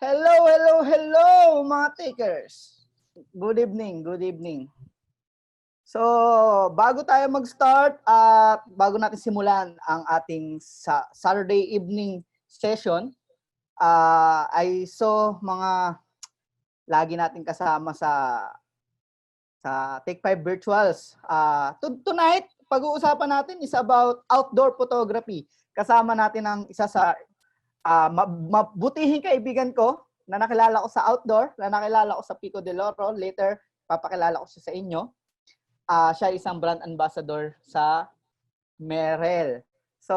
Hello, hello, hello mga takers. Good evening, good evening. So, bago tayo mag-start at bago natin simulan ang ating Saturday evening session, I saw mga lagi natin kasama sa TakeFive Virtuals. Tonight, pag-uusapan natin is about outdoor photography. Kasama natin ang isa sa mabutihing kaibigan ko na nakilala ko sa outdoor, na nakilala ko sa Pico de Loro. Later, papakilala ko siya sa inyo. Siya isang brand ambassador sa Merrel. So,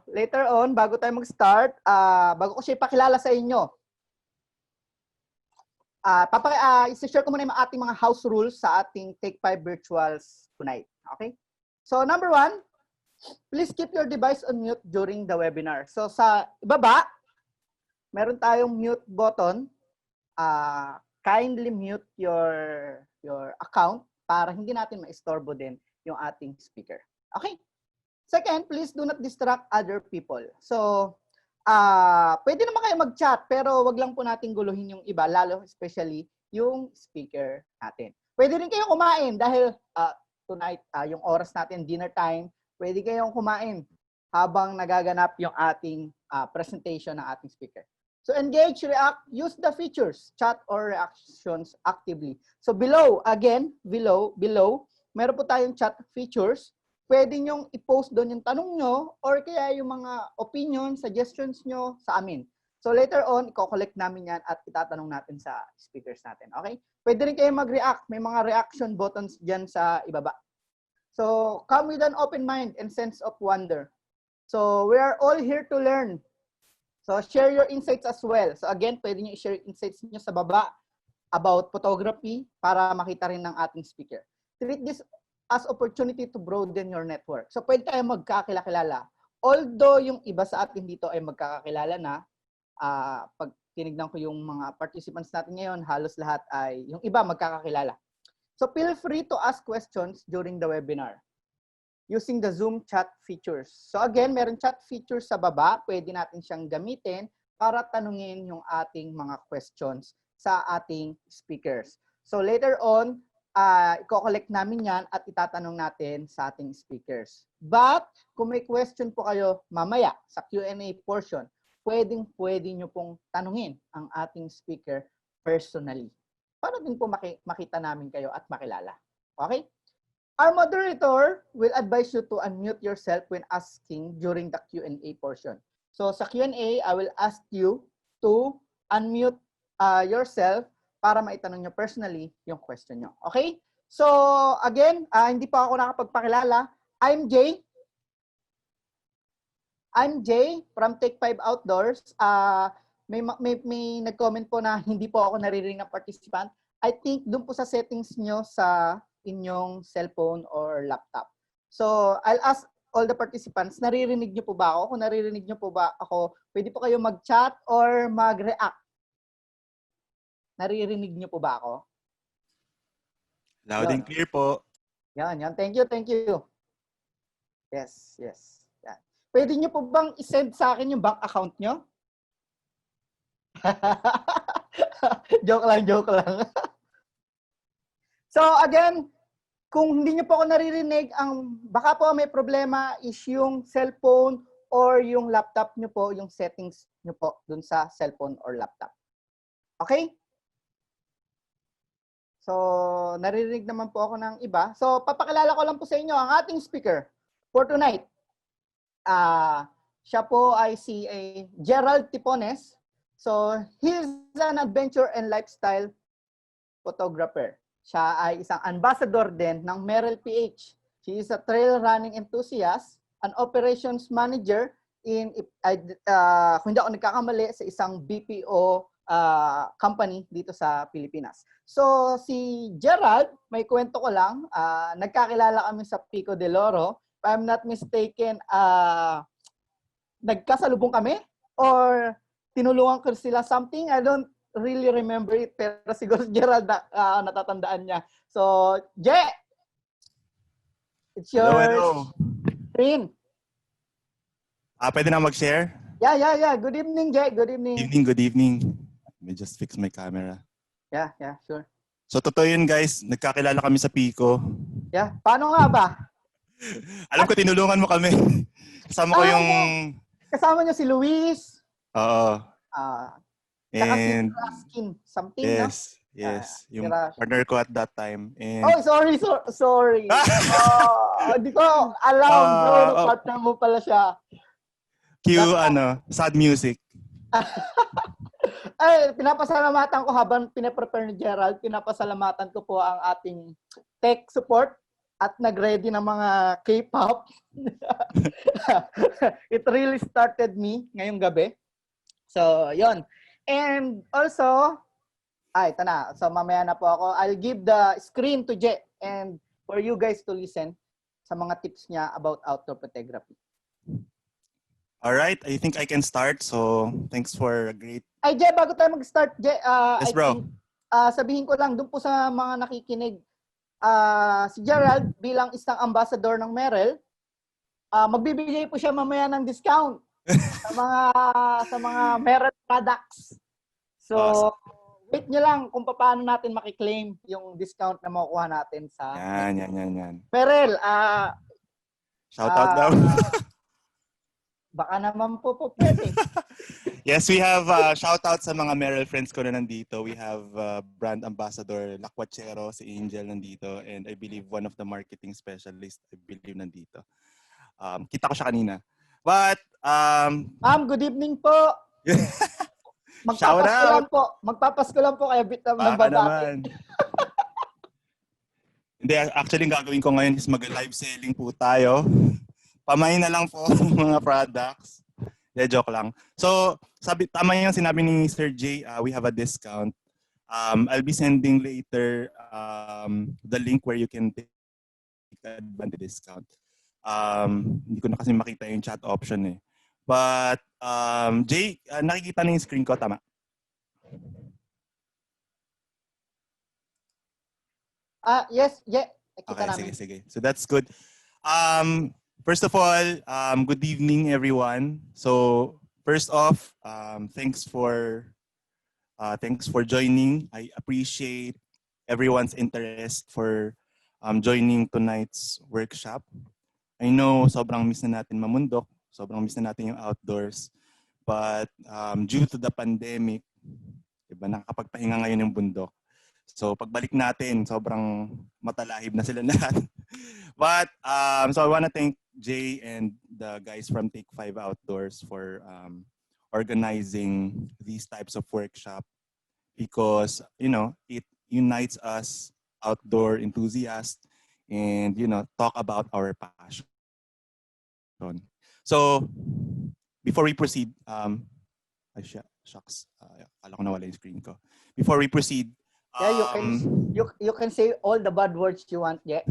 later on, bago tayo mag-start, bago ko siya ipakilala sa inyo, isi-share ko muna yung ating mga house rules sa ating TakeFive Virtuals tonight. Okay? So, number 1, please keep your device on mute during the webinar. So, sa ibaba, meron tayong mute button. Kindly mute your account para hindi natin maistorbo din yung ating speaker. Okay? Second, please do not distract other people. So, pwede naman kayo mag-chat, pero wag lang po natin guluhin yung iba, lalo especially yung speaker natin. Pwede rin kayong kumain dahil tonight, yung oras natin, dinner time, pwede kayong kumain habang nagaganap yung ating presentation ng ating speaker. So engage, react, use the features, chat or reactions actively. So below, again, below, meron po tayong chat features. Pwede nyong i-post doon yung tanong nyo or kaya yung mga opinions, suggestions nyo sa amin. So later on, i-collect namin yan at itatanong natin sa speakers natin. Okay? Pwede rin kayo mag-react. May mga reaction buttons dyan sa ibaba. So come with an open mind and sense of wonder. So we are all here to learn. So share your insights as well. So again, pwede nyo i-share insights nyo sa baba about photography para makita rin ng ating speaker. Treat this as opportunity to broaden your network. So pwede tayo magkakilala. Although yung iba sa atin dito ay magkakakilala na, pag tinignan ko yung mga participants natin ngayon, halos lahat ay, yung iba magkakakilala. So feel free to ask questions during the webinar using the Zoom chat features. So again, meron chat features sa baba. Pwede natin siyang gamitin para tanungin yung ating mga questions sa ating speakers. So later on, i-collect namin yan at itatanong natin sa ating speakers. But kung may question po kayo mamaya sa Q&A portion, pwede nyo pong tanungin ang ating speaker personally. Para din po makita namin kayo at makilala. Okay? Our moderator will advise you to unmute yourself when asking during the Q&A portion. So sa Q&A, I will ask you to unmute yourself para maitanong nyo personally yung question nyo. Okay? So again, hindi pa ako nakapagpakilala. I'm Jay. I'm Jay from TakeFive Outdoors. May nag-comment po na hindi po ako naririnig ng participant. I think doon po sa settings nyo sa inyong cellphone or laptop. So, I'll ask all the participants, naririnig nyo po ba ako? Kung naririnig nyo po ba ako, pwede po kayo mag-chat or mag-react. Naririnig nyo po ba ako? Loud and clear po. Yan. Thank you. Yes. Yan. Pwede nyo po bang isend sa akin yung bank account nyo? Joke lang. So, again, kung hindi nyo po ako naririnig, baka po may problema is yung cellphone or yung laptop nyo po, yung settings nyo po dun sa cellphone or laptop. Okay? So, naririnig naman po ako ng iba. So, papakilala ko lang po sa inyo ang ating speaker for tonight. Siya po ay si Gerald Tipones. So, he's an adventure and lifestyle photographer. Siya ay isang ambassador din ng Merrel PH. She is a trail running enthusiast, an operations manager in, kung hindi ako nagkakamali, sa isang BPO company dito sa Pilipinas. So si Gerald, may kwento ko lang, nagkakilala kami sa Pico de Loro. If I'm not mistaken, nagkasalubong kami or tinulungan ko sila something. I don't really remember it, pero siguro Gerald natatandaan niya. So, Je, it's your screen. Pwede na mag-share? Yeah. Good evening, Je. Good evening. Good evening. Let me just fix my camera. Yeah, sure. So, totoo yun, guys. Nagkakilala kami sa Pico. Yeah, paano nga ba? Alam ko, tinulungan mo kami. Kasama ko yung... Kasama niyo si Luis. Oo. Tsaka si And... Raskin. Something, no? Yes. Yung partner ko at that time. And... Oh, sorry. Hindi ko alam. Partner mo pala siya. Cue, sad music. Ay, pinapasalamatan ko habang pinaprepare ni Gerald, pinapasalamatan ko po ang ating tech support at nag-ready ng mga K-pop. It really started me ngayong gabi. So, yon. And also, ito na. So, mamaya na po ako. I'll give the screen to Jae and for you guys to listen sa mga tips niya about outdoor photography. Alright, I think I can start. So, thanks for a great... Ay, Jae, bago tayo mag-start, Jae, yes, bro. Sabihin ko lang doon po sa mga nakikinig, si Gerald bilang isang ambassador ng Merrel, magbibigay po siya mamaya ng discount sa mga Merrel products. So, wait nyo lang kung paano natin makiklaim yung discount na makukuha natin sa Yan. Merrel. Shout out daw. Baka naman po pwede. Yes, we have shout out sa mga Merrel friends ko na nandito. We have brand ambassador Lakwachero, si Angel nandito, and I believe one of the marketing specialists, I believe nandito. Kita ko siya kanina. But Ma'am, good evening po. Magpapasko lang po kaya bit ng babati. Hindi, actually gagawin ko ngayon is mag-live selling po tayo. Pamain na lang po mga products. Joke lang. So, tama yung sinabi ni Sir Jay, we have a discount. I'll be sending later the link where you can take advantage discount. Hindi ko na kasi makita yung chat option eh. But, Jay, nakikita na yung screen ko, tama? Yes, yeah. Kita okay, sige. So that's good. First of all, good evening, everyone. So first off, thanks for joining. I appreciate everyone's interest for joining tonight's workshop. I know sobrang miss na natin mamundok, sobrang miss na natin yung outdoors. But due to the pandemic, diba, nakakapagpahinga ngayon yung bundok. So pagbalik natin, sobrang matalahib na sila lahat. But so I want to thank Jay and the guys from TakeFive Outdoors for organizing these types of workshop because it unites us outdoor enthusiasts and talk about our passion. So before we proceed, shucks, akala ko nawala yung screen ko. Before we proceed, you can say all the bad words you want, yeah.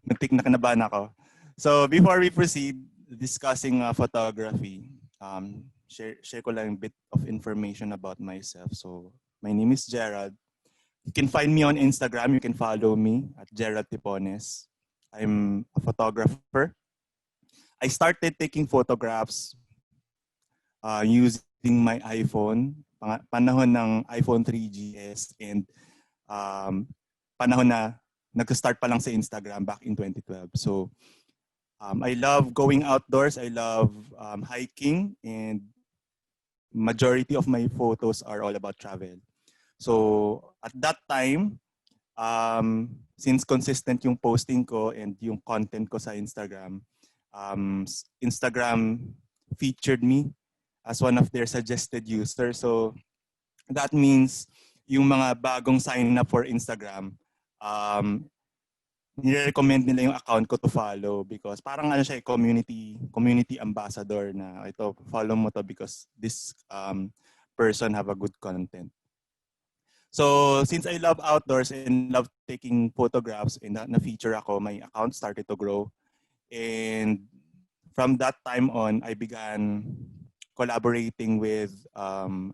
Muntik na kinabahan ako. So before we proceed discussing photography, share ko lang a bit of information about myself. So my name is Gerald. You can find me on Instagram. You can follow me at Gerald Tipones. I'm a photographer. I started taking photographs using my iPhone. Panahon ng iPhone 3GS and panahon na nag-start pa lang sa Instagram back in 2012. So I love going outdoors. I love hiking and majority of my photos are all about travel. So at that time, since consistent yung posting ko and yung content ko sa Instagram, Instagram featured me as one of their suggested users. So that means yung mga bagong sign up for Instagram, nire-recommend nila yung account ko to follow because parang siya community ambassador na ito, follow mo to because this person have a good content. So since I love outdoors and love taking photographs and na-feature ako, my account started to grow. And from that time on, I began collaborating with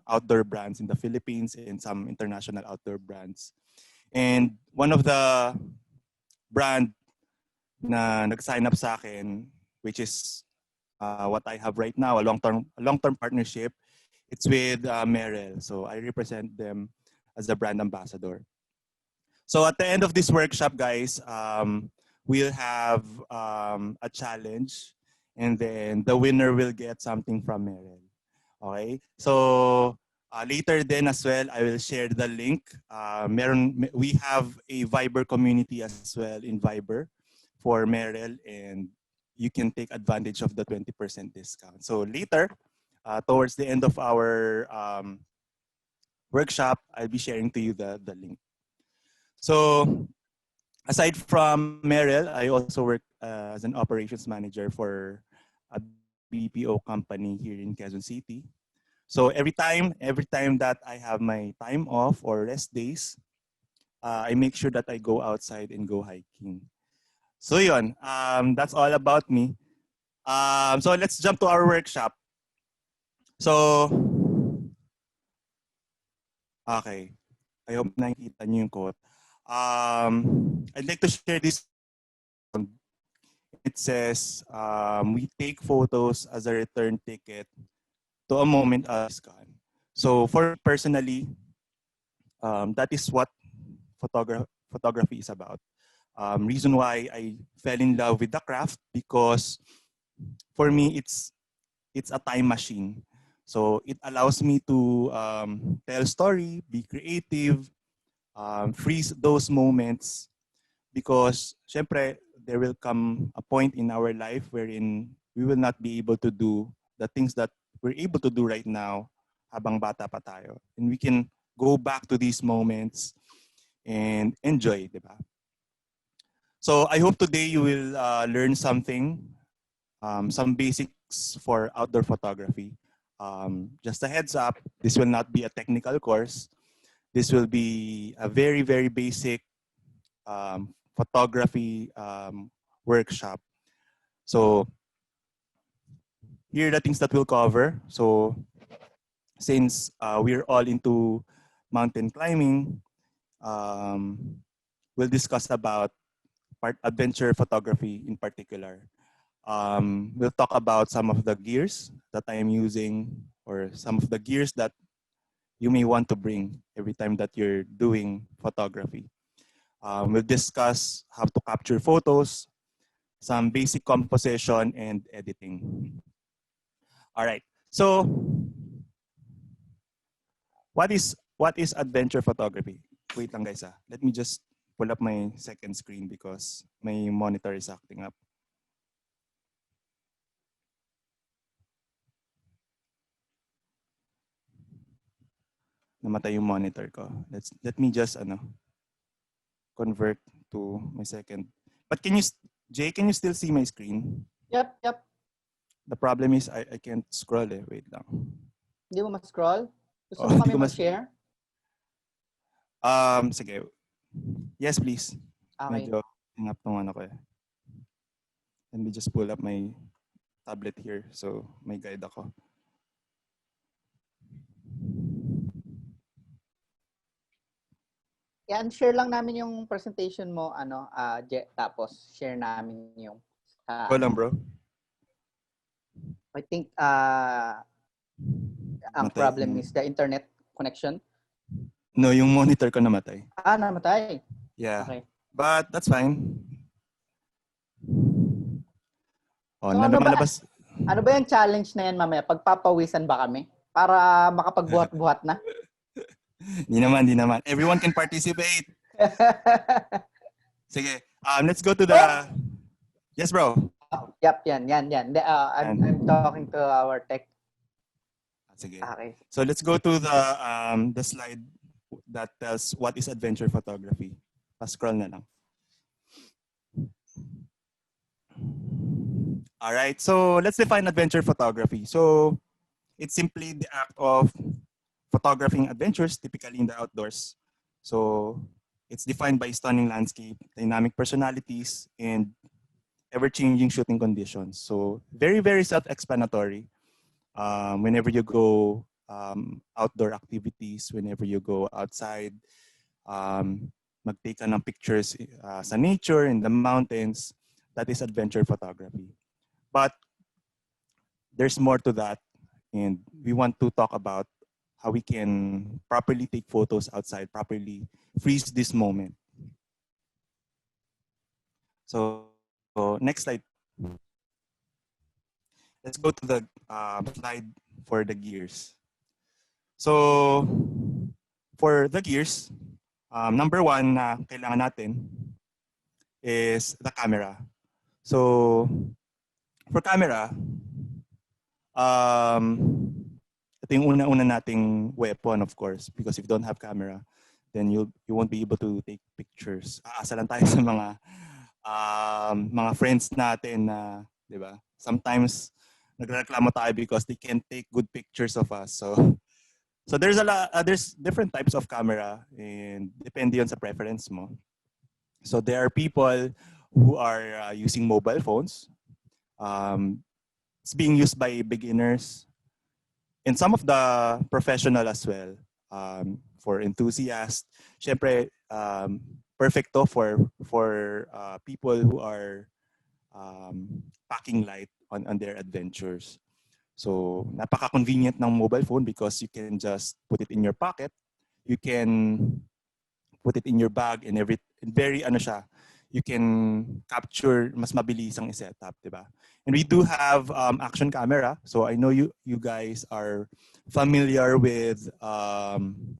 outdoor brands in the Philippines and some international outdoor brands. And one of the brand na nag-sign up sa akin, which is what I have right now, a long-term partnership, It's with Merrel. So I represent them as the brand ambassador. So at the end of this workshop, guys, we'll have a challenge, and then the winner will get something from Merrel. Okay? So later then as well, I will share the link. We have a Viber community as well in Viber for Merrel, and you can take advantage of the 20% discount. So later, towards the end of our workshop, I'll be sharing to you the link. So aside from Merrell, I also work as an operations manager for a BPO company here in Quezon City. So every time that I have my time off or rest days, I make sure that I go outside and go hiking. So yun, that's all about me. So let's jump to our workshop. So, okay. I hope nakikita niyo yung quote. I'd like to share this. It says, we take photos as a return ticket to a moment as gone. So for me personally, that is what photography is about. Reason why I fell in love with the craft, because for me it's a time machine. So it allows me to tell story, be creative, freeze those moments, because syempre there will come a point in our life wherein we will not be able to do the things that we're able to do right now habang bata pa tayo. And we can go back to these moments and enjoy, di ba? So I hope today you will learn something, some basics for outdoor photography. Just a heads up, this will not be a technical course. This will be a very, very basic photography workshop. So here are the things that we'll cover. So since we're all into mountain climbing, we'll discuss about adventure photography in particular. We'll talk about some of the gears that I am using, or some of the gears that you may want to bring every time that you're doing photography. We'll discuss how to capture photos, some basic composition and editing. All right. So what is adventure photography? Wait lang guys. Let me just pull up my second screen because my monitor is acting up. Namatay yung monitor ko. Let me just convert to my second. But Jay, can you still see my screen? Yep. The problem is I can't scroll eh. Wait lang. Hindi mo ma-scroll? Gusto mo kami mag-share? Sige. Yes, please. Okay. Medyo hangap tong ano ko eh. Let me just pull up my tablet here so may guide ako. Yan, share lang namin yung presentation mo, tapos share namin yung Go lang, bro. I think ang problem is the internet connection. No, yung monitor ko namatay. Namatay. Yeah. Okay. But that's fine. Oh, So, lumalabas. Ano ba yung challenge na yan mamaya? Pagpapawisan ba kami? Para makapagbuhat-buhat na? Di naman. Everyone can participate. Sige. Let's go to the... Yes, bro. Yep, yan. I'm talking to our tech. Sige. Okay. So let's go to the slide that tells what is adventure photography. Pa-scroll na lang. All right. So let's define adventure photography. So it's simply the act of photographing adventures, typically in the outdoors. So it's defined by stunning landscape, dynamic personalities, and ever-changing shooting conditions. So very, very self-explanatory. Whenever you go outdoor activities, whenever you go outside, mag-take ka ng pictures sa nature, in the mountains, that is adventure photography. But there's more to that. and we want to talk about how we can properly take photos outside, properly freeze this moment. So next slide. Let's go to the slide for the gears. So for the gears, number one na kailangan natin is the camera. So for camera, ito yung una-una nating weapon, of course, because if you don't have camera, then you won't be able to take pictures. Aasa lang tayo sa mga friends natin na, di ba? Sometimes nagreklamo tayo because they can't take good pictures of us. So there's there's different types of camera and depende yon sa preference mo. So there are people who are using mobile phones. It's being used by beginners and some of the professional as well. For enthusiasts, syempre perfect to for people who are packing light on their adventures. So napaka-convenient ng mobile phone because you can just put it in your pocket. You can put it in your bag and very ano siya. You can capture mas mabilis ang i-setup, di ba? And we do have action camera. So I know you guys are familiar with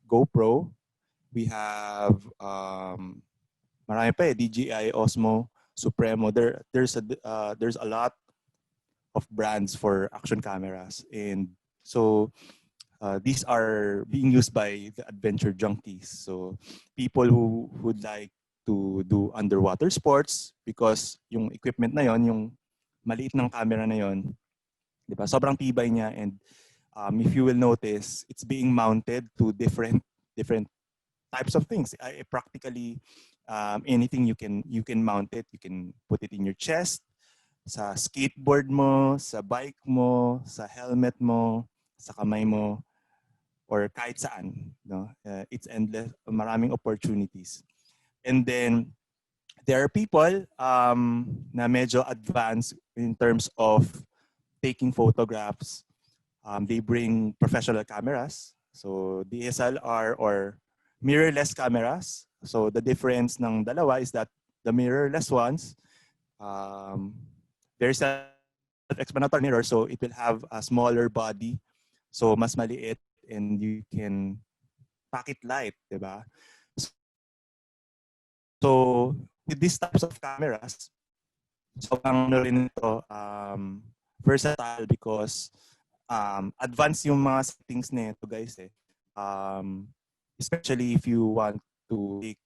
GoPro. We have marami pa DJI Osmo, Supremo. There's a lot of brands for action cameras, and so these are being used by the adventure junkies. So people who would like to do underwater sports because yung equipment na yon, yung maliit ng camera na yon, di ba? Sobrang tibay niya, and if you will notice, it's being mounted to different types of things. Practically anything you can mount it. You can put it in your chest, sa skateboard mo, sa bike mo, sa helmet mo, sa kamay mo, or kahit saan. No? It's endless, maraming opportunities. And then, there are people na medyo advanced in terms of taking photographs. They bring professional cameras. So, DSLR or mirrorless cameras. So, the difference ng dalawa is that the mirrorless ones, very self-explanatory mirror, so it will have a smaller body, so mas maliit, and you can pack it light, diba? So with these types of cameras, sobrang ano rin ito, versatile because advanced yung mga settings nito, guys. Especially if you want to take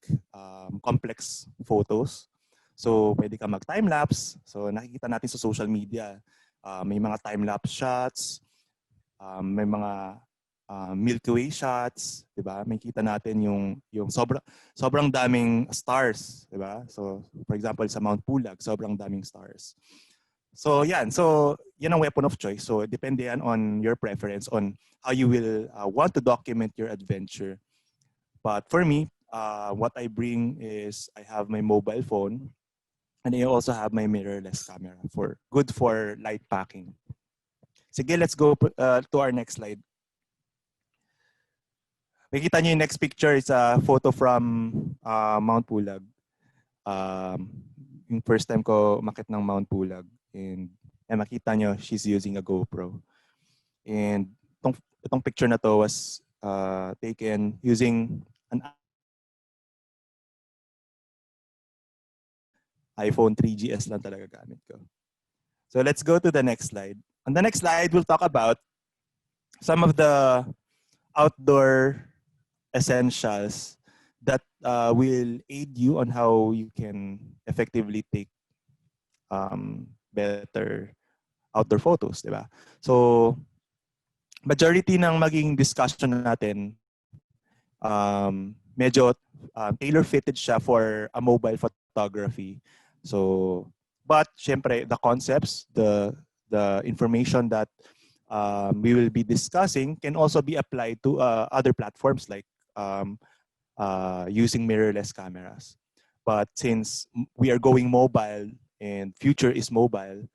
complex photos. So, pwede ka mag-time-lapse. So, nakikita natin sa social media. May mga time-lapse shots. May mga Milky Way shots. Diba? May kita natin yung sobrang daming stars. Diba? So, for example, sa Mount Pulag, sobrang daming stars. So, yan. So, yan ang weapon of choice. So, depende yan on your preference on how you will want to document your adventure. But for me, what I bring is I have my mobile phone. And I also have my mirrorless camera good for light packing. Sige, let's go to our next slide. Makikita niyo yung next picture is a photo from Mount Pulag. Yung first time ko umakyat ng Mount Pulag. And makita niyo, she's using a GoPro. And itong picture na to was taken using an iPhone 3GS lang talaga gamit ko. So let's go to the next slide. On the next slide, we'll talk about some of the outdoor essentials that will aid you on how you can effectively take better outdoor photos, di ba? So majority ng maging discussion natin medyo tailor-fitted siya for a mobile photography. So, but syempre, the concepts, the information that we will be discussing can also be applied to other platforms like using mirrorless cameras. But since we are going mobile and future is mobile,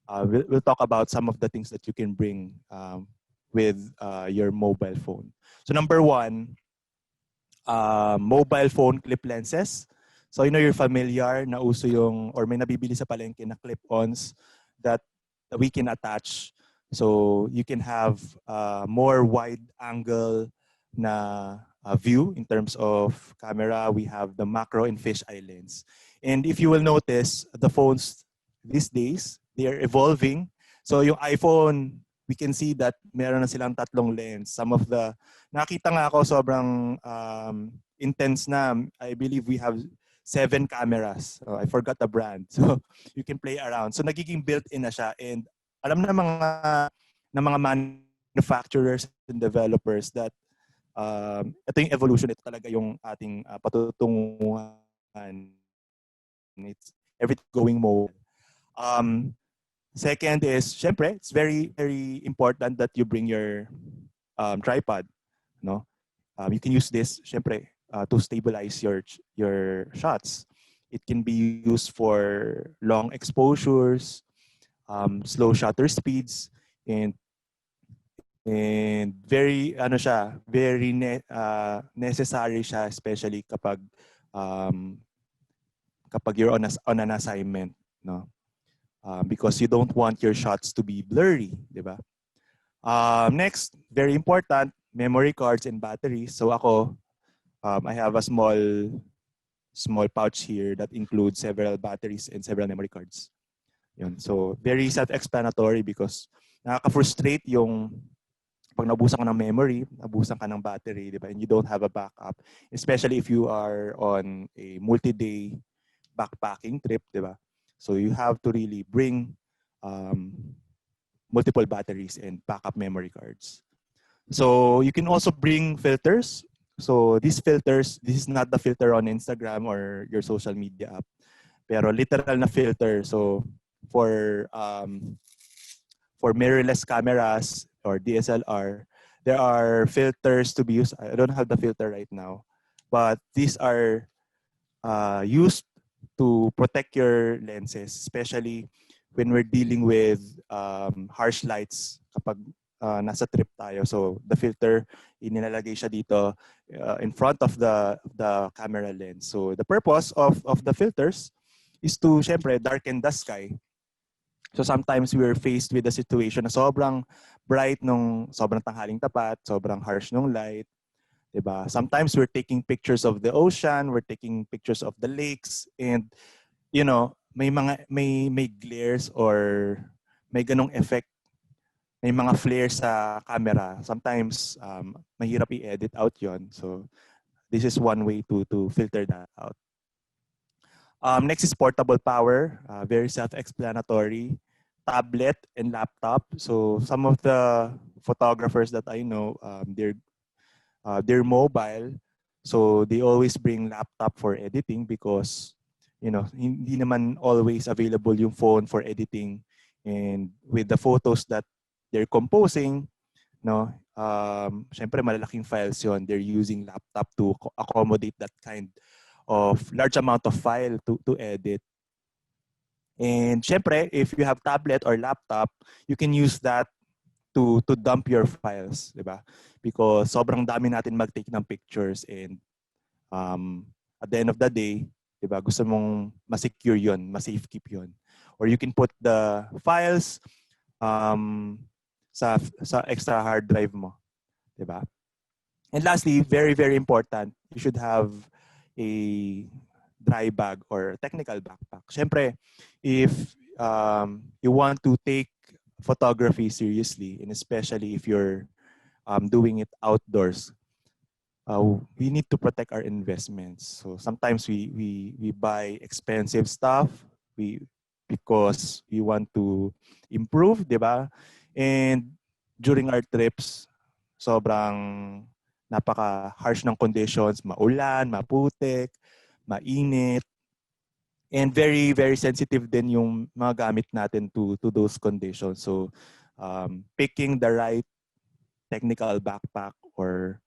we'll talk about some of the things that you can bring with your mobile phone. So number one, mobile phone clip lenses. So you're familiar na uso yung or may nabibili sa palengke na clip-ons that we can attach. So you can have more wide angle na view in terms of camera. We have the macro and fisheye lens. And if you will notice, the phones these days, they are evolving. So yung iPhone, we can see that meron na silang tatlong lens. Some of the nakita nga ako sobrang intense na. I believe we have 7 cameras. I forgot the brand. So you can play around. So nagiging built-in na siya. And alam na mga manufacturers and developers that ito yung evolution. Ito talaga yung ating patutunguhan. It's everything going mobile. Second is, syempre, it's very, very important that you bring your tripod. No? You can use this, syempre, to stabilize your shots. It can be used for long exposures, slow shutter speeds, and very very necessary siya, especially kapag you're on an assignment, no? Because you don't want your shots to be blurry, di ba? Next, very important, memory cards and batteries. So ako, I have a small pouch here that includes several batteries and several memory cards. Yun. So very self-explanatory because nakaka-frustrate yung pag nabusan ka ng memory, nabusan ka ng battery, di ba? And you don't have a backup, especially if you are on a multi-day backpacking trip, di ba? So you have to really bring multiple batteries and backup memory cards. So you can also bring filters. So these filters, this is not the filter on Instagram or your social media app, pero literal na filter. So for mirrorless cameras or DSLR, there are filters to be used. I don't have the filter right now, but these are used to protect your lenses, especially when we're dealing with harsh lights kapag nasa trip tayo. So the filter, inilalagay siya dito in front of the camera lens. So the purpose of the filters is to, syempre, darken the sky. So sometimes we're faced with a situation na sobrang bright nung sobrang tanghaling tapat, sobrang harsh nung light. Diba? Sometimes we're taking pictures of the ocean, we're taking pictures of the lakes, and may glares or may ganong effect, may mga flares sa camera. Sometimes mahirap i-edit out yon. So this is one way to filter that out. Next is portable power, very self-explanatory. Tablet and laptop. So some of the photographers that I know, they're mobile, so they always bring laptop for editing because hindi naman always available yung phone for editing, and with the photos that they're composing, syempre malalaking files yon, they're using laptop to accommodate that kind of large amount of file to edit. And syempre, if you have tablet or laptop, you can use that to dump your files, di ba? Because sobrang dami natin mag-take ng pictures, and at the end of the day, di ba, gusto mong ma-secure yun, ma-safe keep yun. Or you can put the files sa extra hard drive mo, di ba? And lastly, very, very important, you should have a dry bag or technical backpack. Syempre, if you want to take photography seriously, and especially if you're doing it outdoors, we need to protect our investments. So sometimes we buy expensive stuff because we want to improve, di ba? And during our trips, sobrang napaka-harsh ng conditions, maulan, maputik, mainit, and very, very sensitive din yung mga gamit natin to those conditions. So picking the right technical backpack or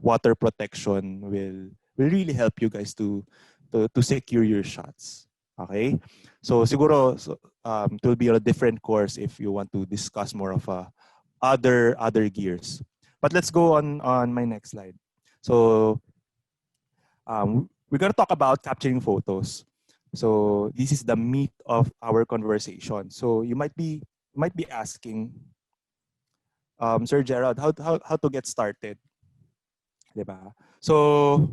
water protection will really help you guys to secure your shots. Okay? So siguro it will be a different course if you want to discuss more of a other gears. But let's go on my next slide. So we're gonna talk about capturing photos. So this is the meat of our conversation. So you might be asking, Sir Gerald, how to get started, 'di ba? So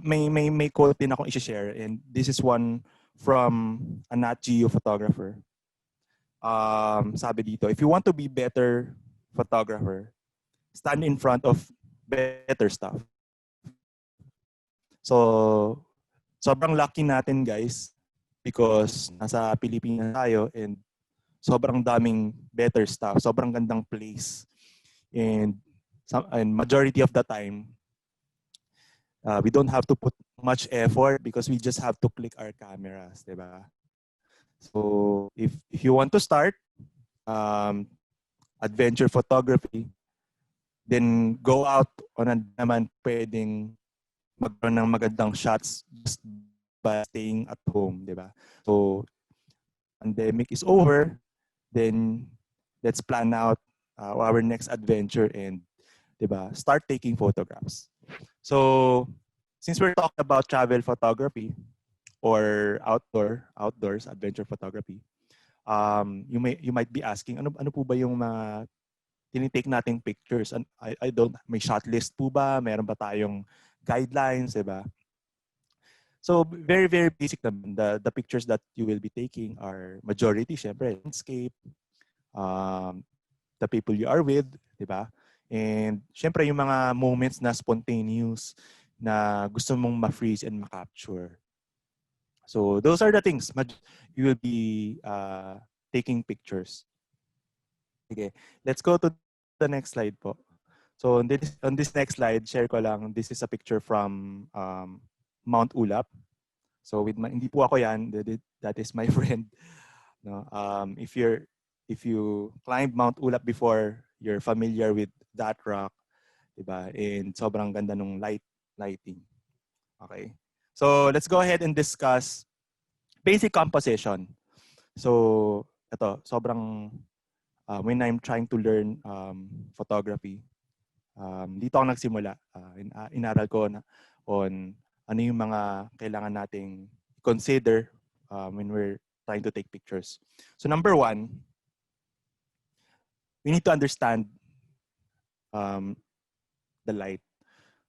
may quote din akong i-share, and this is one from a Nat Geo photographer. Sabi dito, if you want to be better photographer, stand in front of better stuff. So sobrang lucky natin, guys, because nasa Pilipinas tayo and sobrang daming better stuff, sobrang gandang place. And majority of the time, we don't have to put much effort because we just have to click our cameras, diba? So if you want to start adventure photography, then go out on a naman pwedeng magkaroon ng magandang shots just by staying at home, diba? So pandemic is over, then let's plan out our next adventure and, diba, start taking photographs. So since we're talking about travel photography or outdoors adventure photography, you might be asking, ano po ba yung mga tinitake nating pictures? And I don't, may shot list po ba? Meron ba tayong guidelines, diba? So very very basic naman. The pictures that you will be taking are majority syempre landscape, the people you are with, diba? And syempre yung mga moments na spontaneous na gusto mong ma-freeze and ma-capture. So those are the things you will be taking pictures. Okay, let's go to the next slide po. So on this next slide, share ko lang, this is a picture from Mount Ulap. So hindi po ako yan, that is my friend. No? If you climbed Mount Ulap before, you're familiar with that rock, diba? And sobrang ganda nung lighting. Okay. So let's go ahead and discuss basic composition. So ito, sobrang when I'm trying to learn photography, dito ako nagsimula. Inaral ko on ano yung mga kailangan nating consider when we're trying to take pictures. So number one, we need to understand the light.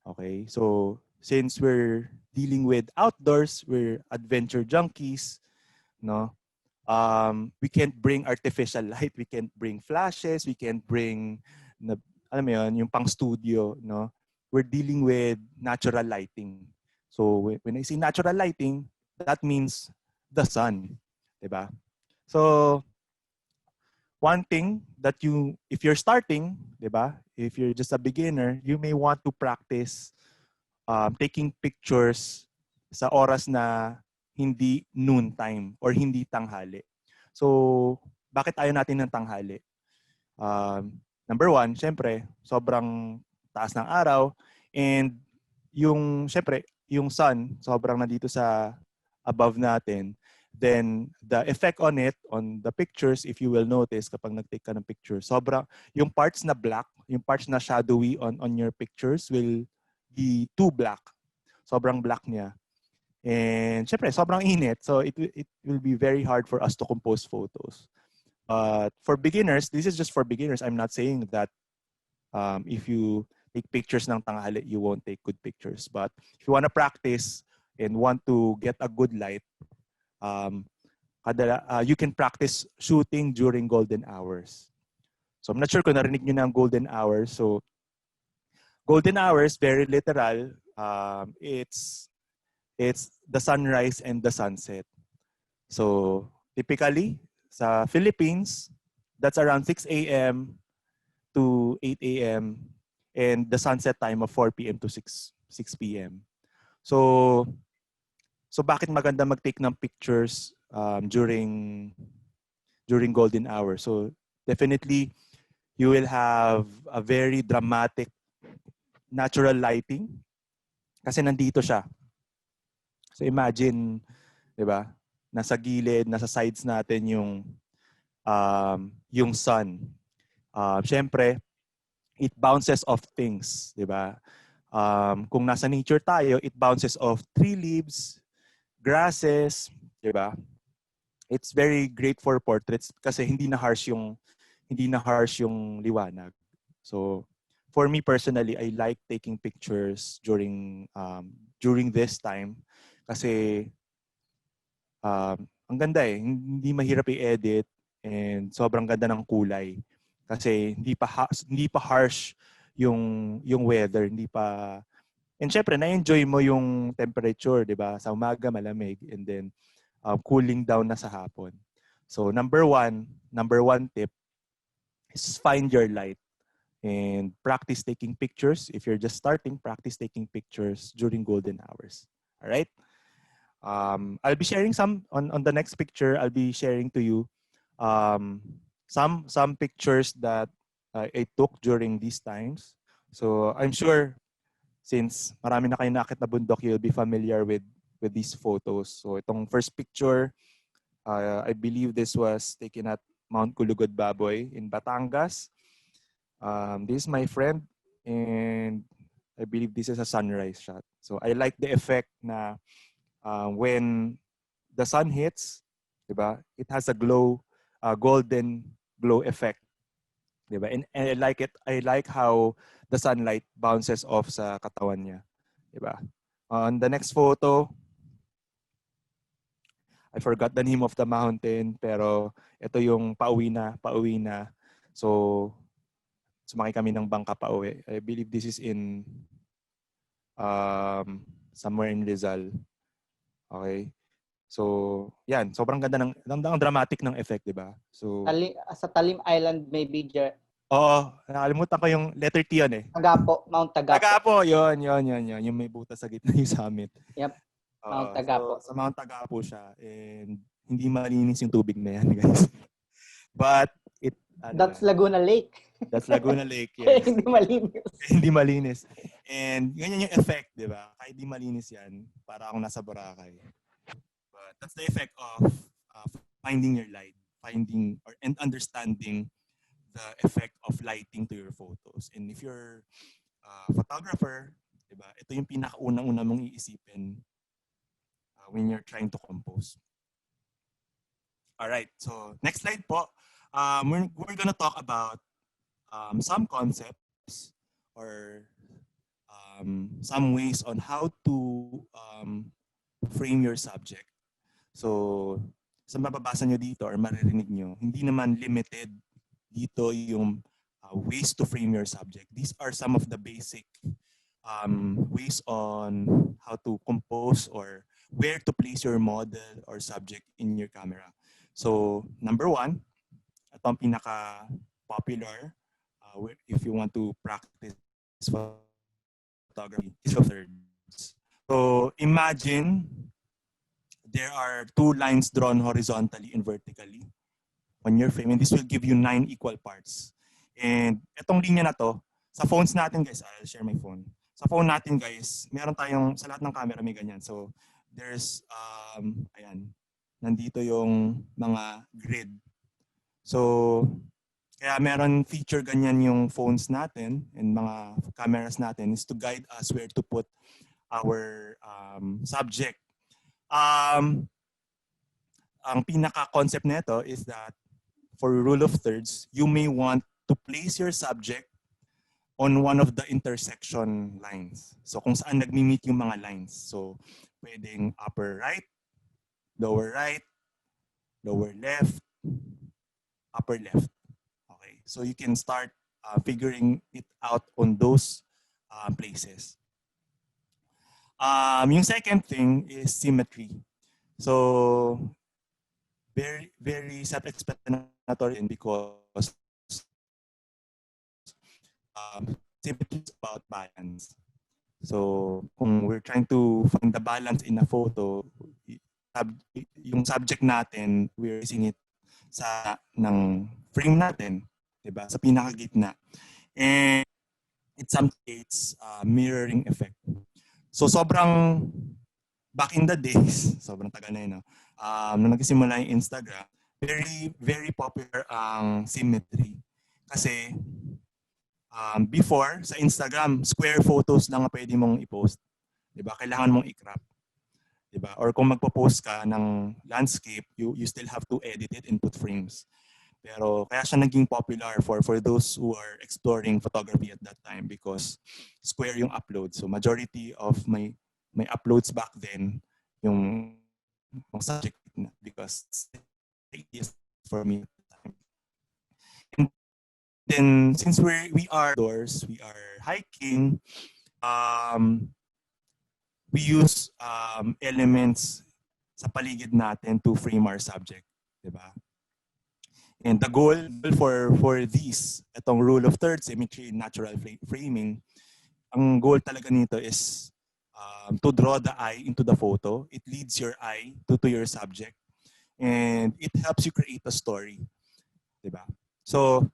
Okay, so since we're dealing with outdoors, we're adventure junkies, no? We can't bring artificial light, we can't bring flashes, we can't bring, alam mo yun, yung pang studio, no? We're dealing with natural lighting. So when I say natural lighting, that means the sun, diba? So one thing that if you're starting, diba? If you're just a beginner, you may want to practice taking pictures sa oras na hindi noon time or hindi tanghali. So, bakit ayaw natin ng tanghali? Number one, syempre, sobrang taas ng araw and syempre, yung sun, sobrang nandito sa above natin. Then, the effect on it, on the pictures, if you will notice, kapag nag-take ka ng picture, sobrang, yung parts na black, yung parts na shadowy on your pictures will be too black. Sobrang black niya. And syempre, sobrang init. So it will be very hard for us to compose photos. But for beginners, this is just for beginners. I'm not saying that if you take pictures ng tanghali, you won't take good pictures. But if you want to practice and want to get a good light, you can practice shooting during golden hours. So I'm not sure kung narinig nyo na ang golden hours. So golden hours, very literal. It's the sunrise and the sunset. So typically, sa Philippines, that's around 6 a.m. to 8 a.m. and the sunset time of 4 p.m. to 6 p.m. So bakit maganda mag-take ng pictures during golden hour? So definitely, you will have a very dramatic natural lighting kasi nandito siya. So imagine, 'di ba? Nasa gilid, nasa sides natin yung yung sun. Syempre, it bounces off things, di ba? Kung nasa nature tayo, it bounces off tree leaves, grasses, di ba? It's very great for portraits kasi hindi na harsh yung liwanag. So, for me personally, I like taking pictures during this time kasi ang ganda eh. Hindi mahirap i-edit and sobrang ganda ng kulay kasi hindi pa harsh yung weather, hindi pa. And syempre, na-enjoy mo yung temperature, 'di ba? Sa umaga malamig and then cooling down na sa hapon. So number one tip is find your light and practice taking pictures. If you're just starting, practice taking pictures during golden hours. All right? I'll be sharing some on the next picture. I'll be sharing to you some pictures that I took during these times. So I'm sure since marami na kayo nakit na bundok, you'll be familiar with these photos. So itong first picture, I believe this was taken at Mount Kulugod Baboy in Batangas. This is my friend and I believe this is a sunrise shot. So I like the effect na when the sun hits, diba, it has a golden glow effect. Diba? And I like it. I like how the sunlight bounces off sa katawan niya. Diba? On the next photo, I forgot the name of the mountain, pero ito yung pauwi na. So, sumakay kami ng bangka pauwi. I believe this is in somewhere in Rizal. Okay? So, yan. Sobrang ganda ang dramatic ng effect, di ba? So, Sa Talim Island, maybe, oo. Nakalimutan ko yung letter T yun eh. Tagapo, Mount Tagapo. Tagapo, yun. Yung may butas sa gitna yung summit. Yep. Mount Tagapo. So, sa Mount Tagapo siya. And hindi malinis yung tubig na yan, guys. But, that's Laguna Lake. That's Laguna Lake, yes. Hindi malinis. Hindi malinis. And ganyan yung effect, di ba? Kahit di malinis yan, para akong nasa Boracay. But that's the effect of finding your light, and understanding the effect of lighting to your photos. And if you're a photographer, di ba? Ito yung pinakaunang-una mong iisipin when you're trying to compose. All right. So next slide po. We're gonna talk about some concepts or some ways on how to frame your subject. So, sa mababasa nyo dito or maririnig nyo, hindi naman limited dito yung ways to frame your subject. These are some of the basic ways on how to compose or where to place your model or subject in your camera. So, number one, ito ang pinaka-popular if you want to practice photography is the thirds. So, imagine there are two lines drawn horizontally and vertically on your frame, and this will give you 9 equal parts. And itong linya na to, sa phones natin guys, I'll share my phone. Sa phone natin guys, meron tayong, sa lahat ng camera may ganyan. So there's, ayan, nandito yung mga grid. So, kaya meron feature ganyan yung phones natin and mga cameras natin is to guide us where to put our subject. Ang pinaka-concept nito is that for rule of thirds, you may want to place your subject on one of the intersection lines. So kung saan nagmi-meet yung mga lines. So pwedeng upper right, lower left, upper left. Okay. So you can start figuring it out on those places. Yung second thing is symmetry. So, very, very self-explanatory because symmetry is about balance. So, kung we're trying to find the balance in a photo, yung subject natin, we're using it sa ng frame natin, diba? Sa pinakagitna. And it sometimes mirroring effect. So sobrang back in the days, sobrang tagal na yun, nung nagsimula yung Instagram, very, very popular ang symmetry. Kasi before, sa Instagram, square photos lang ang pwede mong i-post. Diba? Kailangan mong i-crop. Diba? Or kung magpo-post ka ng landscape, you still have to edit it and put frames. Pero kaya siya naging popular for those who are exploring photography at that time because square yung upload. So majority of my uploads back then yung subject na because it's the easiest for me at the time. And then since we are outdoors, we are hiking, we use elements sa paligid natin to frame our subject, diba? And the goal for these, itong rule of thirds, symmetry, natural framing, ang goal talaga nito is to draw the eye into the photo. It leads your eye to your subject. And it helps you create a story. Diba? So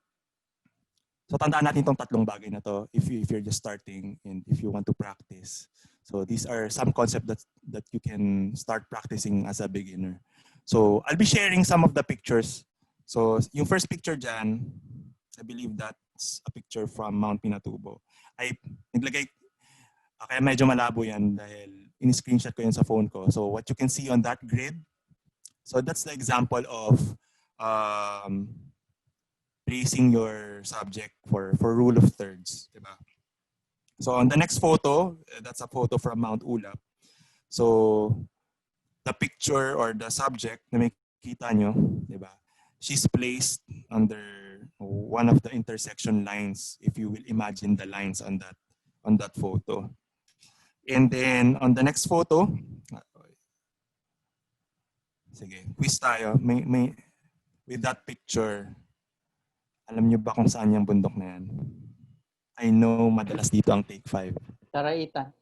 tandaan natin itong tatlong bagay na to if you're just starting and if you want to practice. So these are some concepts that you can start practicing as a beginner. So I'll be sharing some of the pictures. So yung first picture dyan, I believe that's a picture from Mount Pinatubo. Kaya medyo malabo yan dahil in-screenshot ko yan sa phone ko. So what you can see on that grid, so that's the example of placing your subject for rule of thirds. Diba? So on the next photo, that's a photo from Mount Ulap. So the picture or the subject na makikita nyo, diba? She's placed under one of the intersection lines, if you will imagine the lines on that photo. And then on the next photo, sige, quiz tayo. With that picture, alam nyo ba kung saan yung bundok na yan? I know madalas dito ang TakeFive. Daraitan.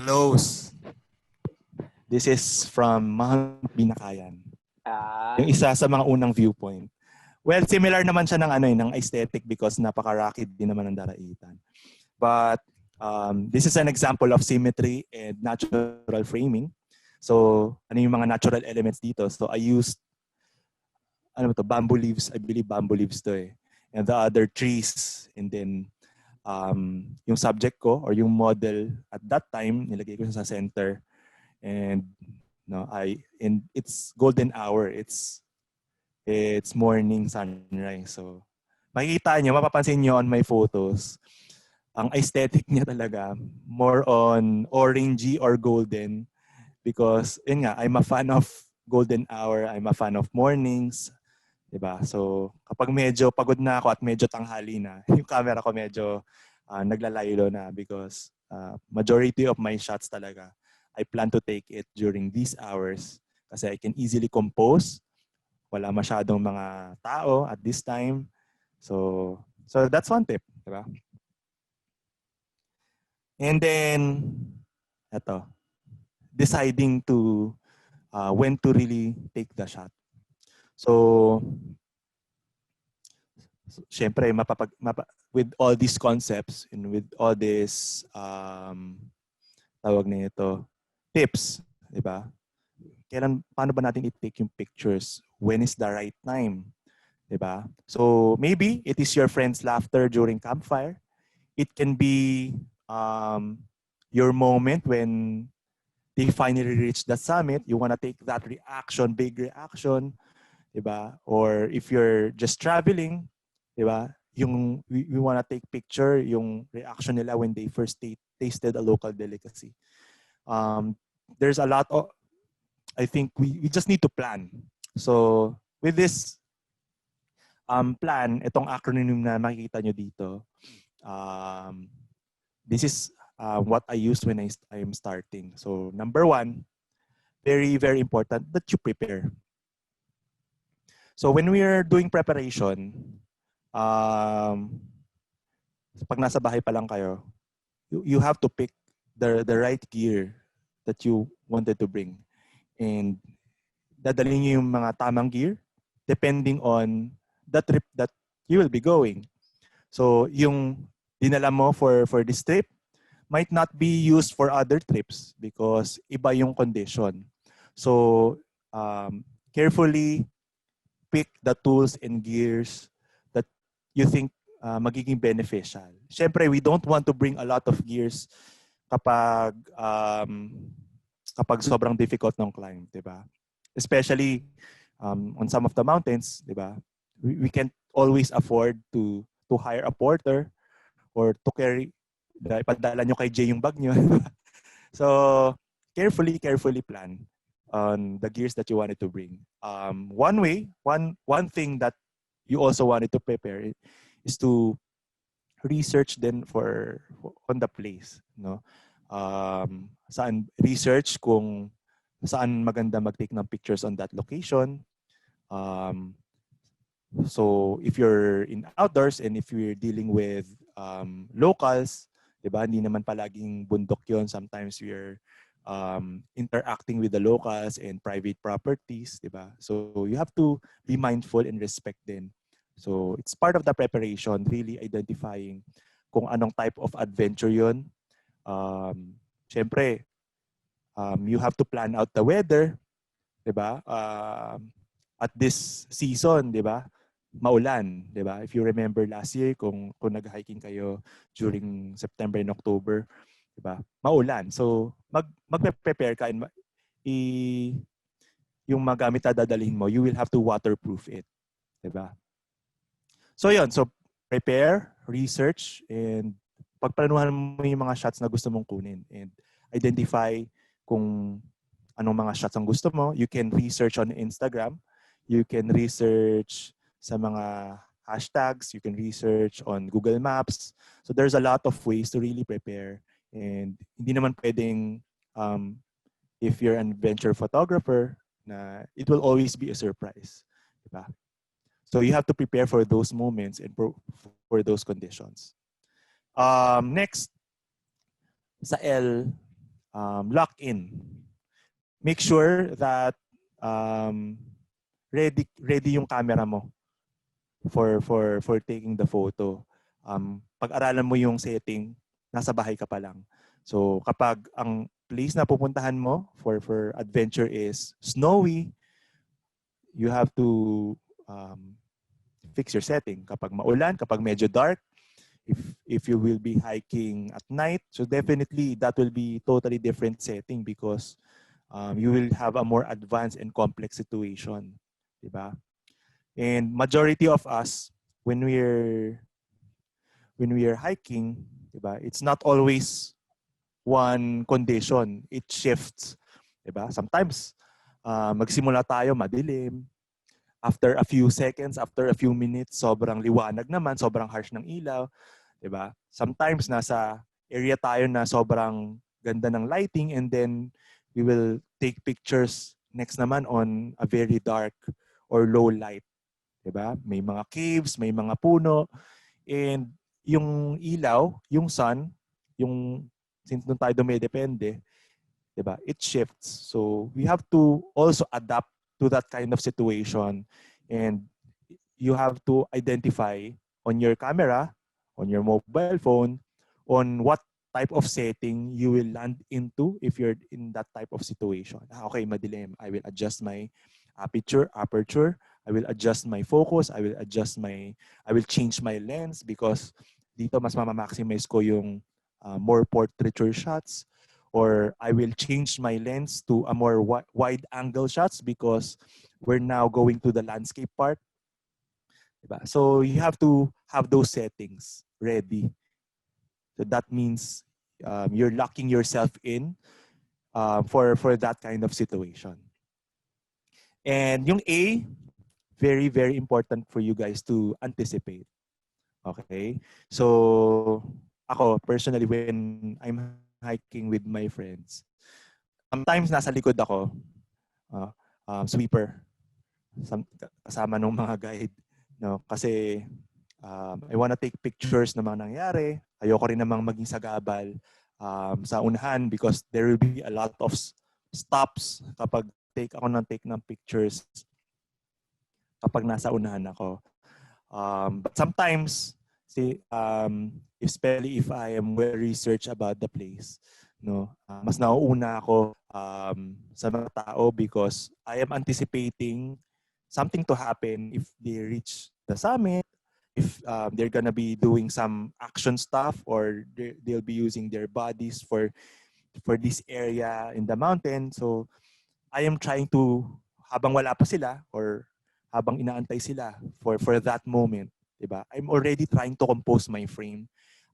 Close. This is from Mount Binakayan. Yung isa sa mga unang viewpoint. Well, similar naman siya ng aesthetic because napaka-rocky din naman ang Daraitan. But this is an example of symmetry and natural framing. So, ano yung mga natural elements dito? So, I used bamboo leaves. I believe bamboo leaves to eh. And the other trees. And then, yung subject ko or yung model at that time, nilagay ko siya sa center. And it's golden hour. It's morning sunrise. So, makikita nyo, mapapansin nyo on my photos, ang aesthetic niya talaga, more on orangey or golden. Because, yun nga, I'm a fan of golden hour. I'm a fan of mornings. Diba? So, kapag medyo pagod na ako at medyo tanghali na, yung camera ko medyo naglalaylo na because majority of my shots talaga, I plan to take it during these hours kasi I can easily compose. Wala masyadong mga tao at this time. So that's one tip. Diba? And then, deciding to when to really take the shot. So syempre, with all these concepts and with all this tawag na ito, tips, di ba? Paano ba natin i-take yung pictures? When is the right time? Di ba? So maybe it is your friend's laughter during campfire. It can be your moment when they finally reach the summit. You want to take that reaction, big reaction. Diba? Or if you're just traveling, diba? We want to take picture yung reaction nila when they first tasted a local delicacy. There's a lot of, I think we just need to plan. So with this plan, itong acronym na makikita nyo dito, this is what I use when I'm starting. So number one, very, very important that you prepare. So when we are doing preparation, pag nasa bahay pa lang kayo, you have to pick the right gear that you wanted to bring. And dadalhin niyo yung mga tamang gear depending on the trip that you will be going. So yung dinala mo for this trip might not be used for other trips because iba yung condition. So carefully pick the tools and gears that you think magiging beneficial. Siyempre, we don't want to bring a lot of gears kapag kapag sobrang difficult ng climb, 'di ba? Especially on some of the mountains, 'di ba? We can't always afford to hire a porter or to carry, ipadala nyo kay Jay yung bag nyo. So, carefully plan on the gears that you wanted to bring. One thing that you also wanted to prepare is to research then for on the place, no? Saan research kung saan maganda mag-take ng pictures on that location. So if you're in outdoors and if you're dealing with locals, 'di ba? Hindi naman palaging bundok 'yon. Sometimes we're interacting with the locals and private properties, 'di ba? So you have to be mindful and respect din. So it's part of the preparation, really identifying kung anong type of adventure 'yon. Syempre, you have to plan out the weather, 'di ba? At this season, 'di ba? Maulan, 'di ba? If you remember last year kung nag-hiking kayo during September and October, 'di ba? Maulan. So magpe-prepare ka and yung magamit na dadalhin mo, you will have to waterproof it, 'di ba? So 'yun, so prepare, research, and pagplanuhan mo yung mga shots na gusto mong kunin and identify kung anong mga shots ang gusto mo. You can research on Instagram, you can research sa mga hashtags, you can research on Google Maps. So there's a lot of ways to really prepare. And hindi naman pwedeng, if you're an adventure photographer, na it will always be a surprise. Diba? So you have to prepare for those moments and for those conditions. Next, sa L, lock in. Make sure that ready yung camera mo for taking the photo. Pag-aralan mo yung setting, nasa bahay ka pa lang. So kapag ang place na pupuntahan mo for adventure is snowy, you have to fix your setting. Kapag maulan, kapag medyo dark, if you will be hiking at night, so definitely that will be totally different setting because you will have a more advanced and complex situation, diba? And majority of us, when we're hiking, diba, it's not always one condition. It shifts, diba? Sometimes magsimula tayo madilim. After a few seconds, after a few minutes, sobrang liwanag naman, sobrang harsh ng ilaw, diba? Sometimes nasa area tayo na sobrang ganda ng lighting and then we will take pictures next naman on a very dark or low light. Diba? May mga caves, may mga puno, and yung ilaw, yung sun, yung since doon tayo dumidepende, diba? It shifts. So we have to also adapt to that kind of situation, and you have to identify on your camera, on your mobile phone, on what type of setting you will land into if you're in that type of situation. Okay, madilim. I will adjust my aperture. I will adjust my focus. I will change my lens because dito mas mama-maximize ko yung more portraiture shots, or I will change my lens to a more wide angle shots because we're now going to the landscape part. Diba? So you have to have those settings ready. So that means you're locking yourself in for that kind of situation. And yung A, very, very important for you guys to anticipate. Okay? So, ako, personally, when I'm hiking with my friends, sometimes nasa likod ako, sweeper, kasama ng mga guide. No? Kasi, I wanna take pictures ng mga nangyari. Ayoko rin namang maging sagabal sa unahan because there will be a lot of stops kapag take ng pictures kapag nasa unahan ako. But sometimes, especially if I am well researched about the place, no? Mas nauuna ako sa mga tao because I am anticipating something to happen if they reach the summit, if they're gonna be doing some action stuff, or they'll be using their bodies for this area in the mountain. So I am trying to, habang wala pa sila or habang inaantay sila for that moment, 'di ba? I'm already trying to compose my frame.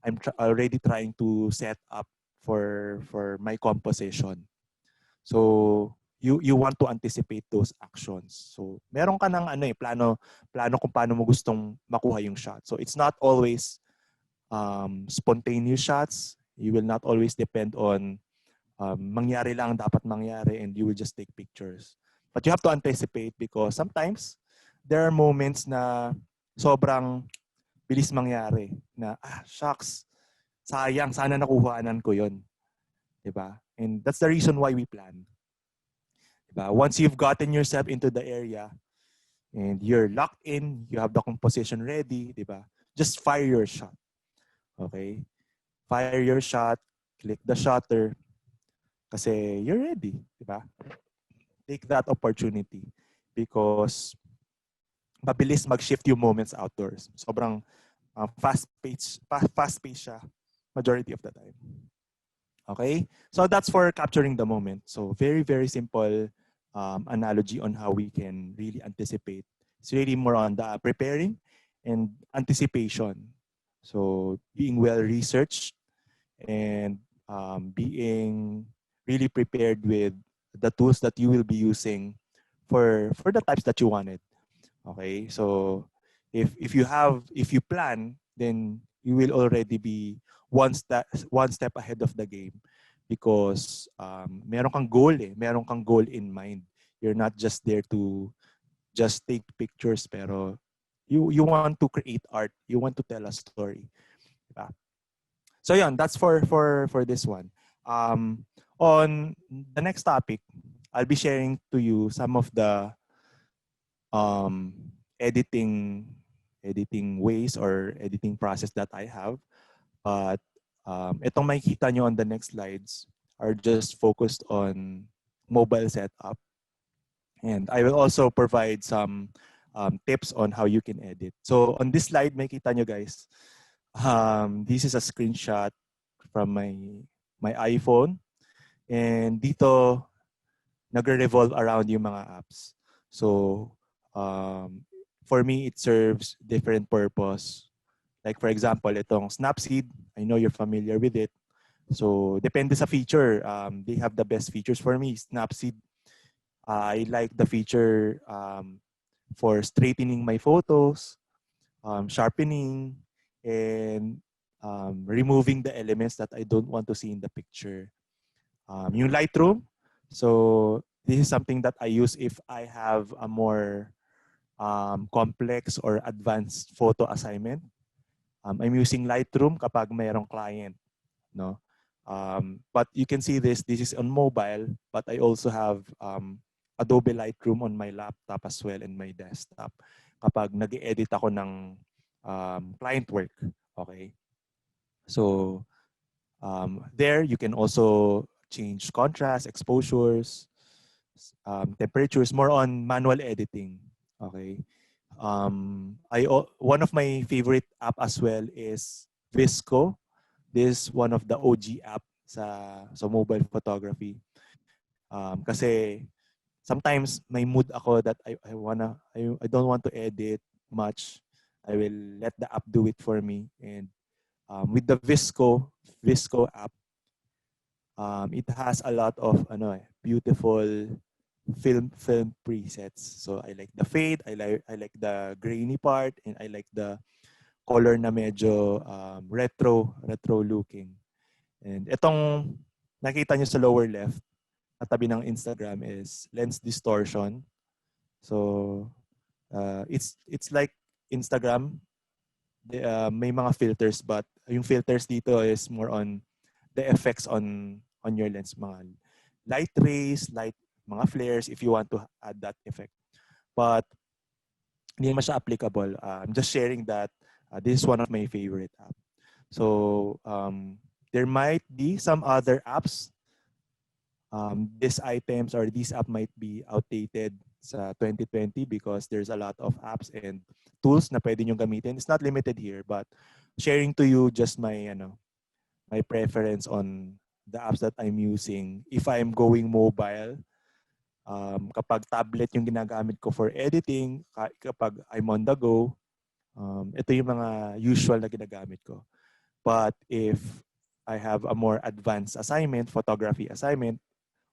I'm already trying to set up for my composition. So you want to anticipate those actions. So meron ka ng plano kung paano mo gustong makuha yung shot. So it's not always spontaneous shots. You will not always depend on mangyari lang dapat mangyari and you will just take pictures. But you have to anticipate because sometimes there are moments na sobrang bilis mangyari na shucks, sayang, sana nakuhaanan ko yon, 'di ba? And that's the reason why we plan. 'Di ba? Once you've gotten yourself into the area and you're locked in, you have the composition ready, 'di ba? Just fire your shot. Okay? Fire your shot, click the shutter kasi you're ready, 'di ba? Take that opportunity because mabilis mag-shift yung moments outdoors. Sobrang fast-paced siya majority of the time. Okay? So that's for capturing the moment. So very, very simple analogy on how we can really anticipate. It's really more on the preparing and anticipation. So being well-researched and being really prepared with the tools that you will be using for the types that you wanted. Okay, so if you plan, then you will already be one step ahead of the game because meron kang goal in mind. You're not just there to just take pictures, pero you want to create art. You want to tell a story. Diba? So yun, that's for this one. On the next topic, I'll be sharing to you some of the um, editing editing ways or editing process that I have. But itong makikita nyo on the next slides are just focused on mobile setup. And I will also provide some tips on how you can edit. So on this slide, makikita nyo guys, this is a screenshot from my iPhone. And dito, nagre-revolve around yung mga apps. So, for me, it serves different purpose. Like for example, itong Snapseed, I know you're familiar with it. So, depende sa feature. They have the best features for me. Snapseed, I like the feature for straightening my photos, sharpening, and removing the elements that I don't want to see in the picture. Yung Lightroom, so this is something that I use if I have a more complex or advanced photo assignment. I'm using Lightroom kapag mayroong client, no? But you can see this is on mobile, but I also have Adobe Lightroom on my laptop as well and my desktop kapag nag-edit ako ng client work. Okay? So, there you can also change contrast, exposures, temperatures, more on manual editing. Okay. One of my favorite app as well is Visco. This is one of the OG app sa mobile photography. Kasi sometimes may mood ako that I don't want to edit much. I will let the app do it for me. And with the Visco app, it has a lot of beautiful film presets. So I like the fade, I like the grainy part, and I like the color na medyo retro looking. And itong nakita nyo sa lower left, katabi ng Instagram is lens distortion. So it's like Instagram. May mga filters, but yung filters dito is more on the effects on your lens, mga light rays, mga flares if you want to add that effect. But hindi naman siya applicable. I'm just sharing that this is one of my favorite app. So There might be some other apps. These items or this app might be outdated sa 2020 because there's a lot of apps and tools na pwede nyo gamitin. It's not limited here, but sharing to you just my preference on the apps that I'm using. If I'm going mobile, kapag tablet yung ginagamit ko for editing, kapag I'm on the go, ito yung mga usual na ginagamit ko. But if I have a more advanced assignment, photography assignment,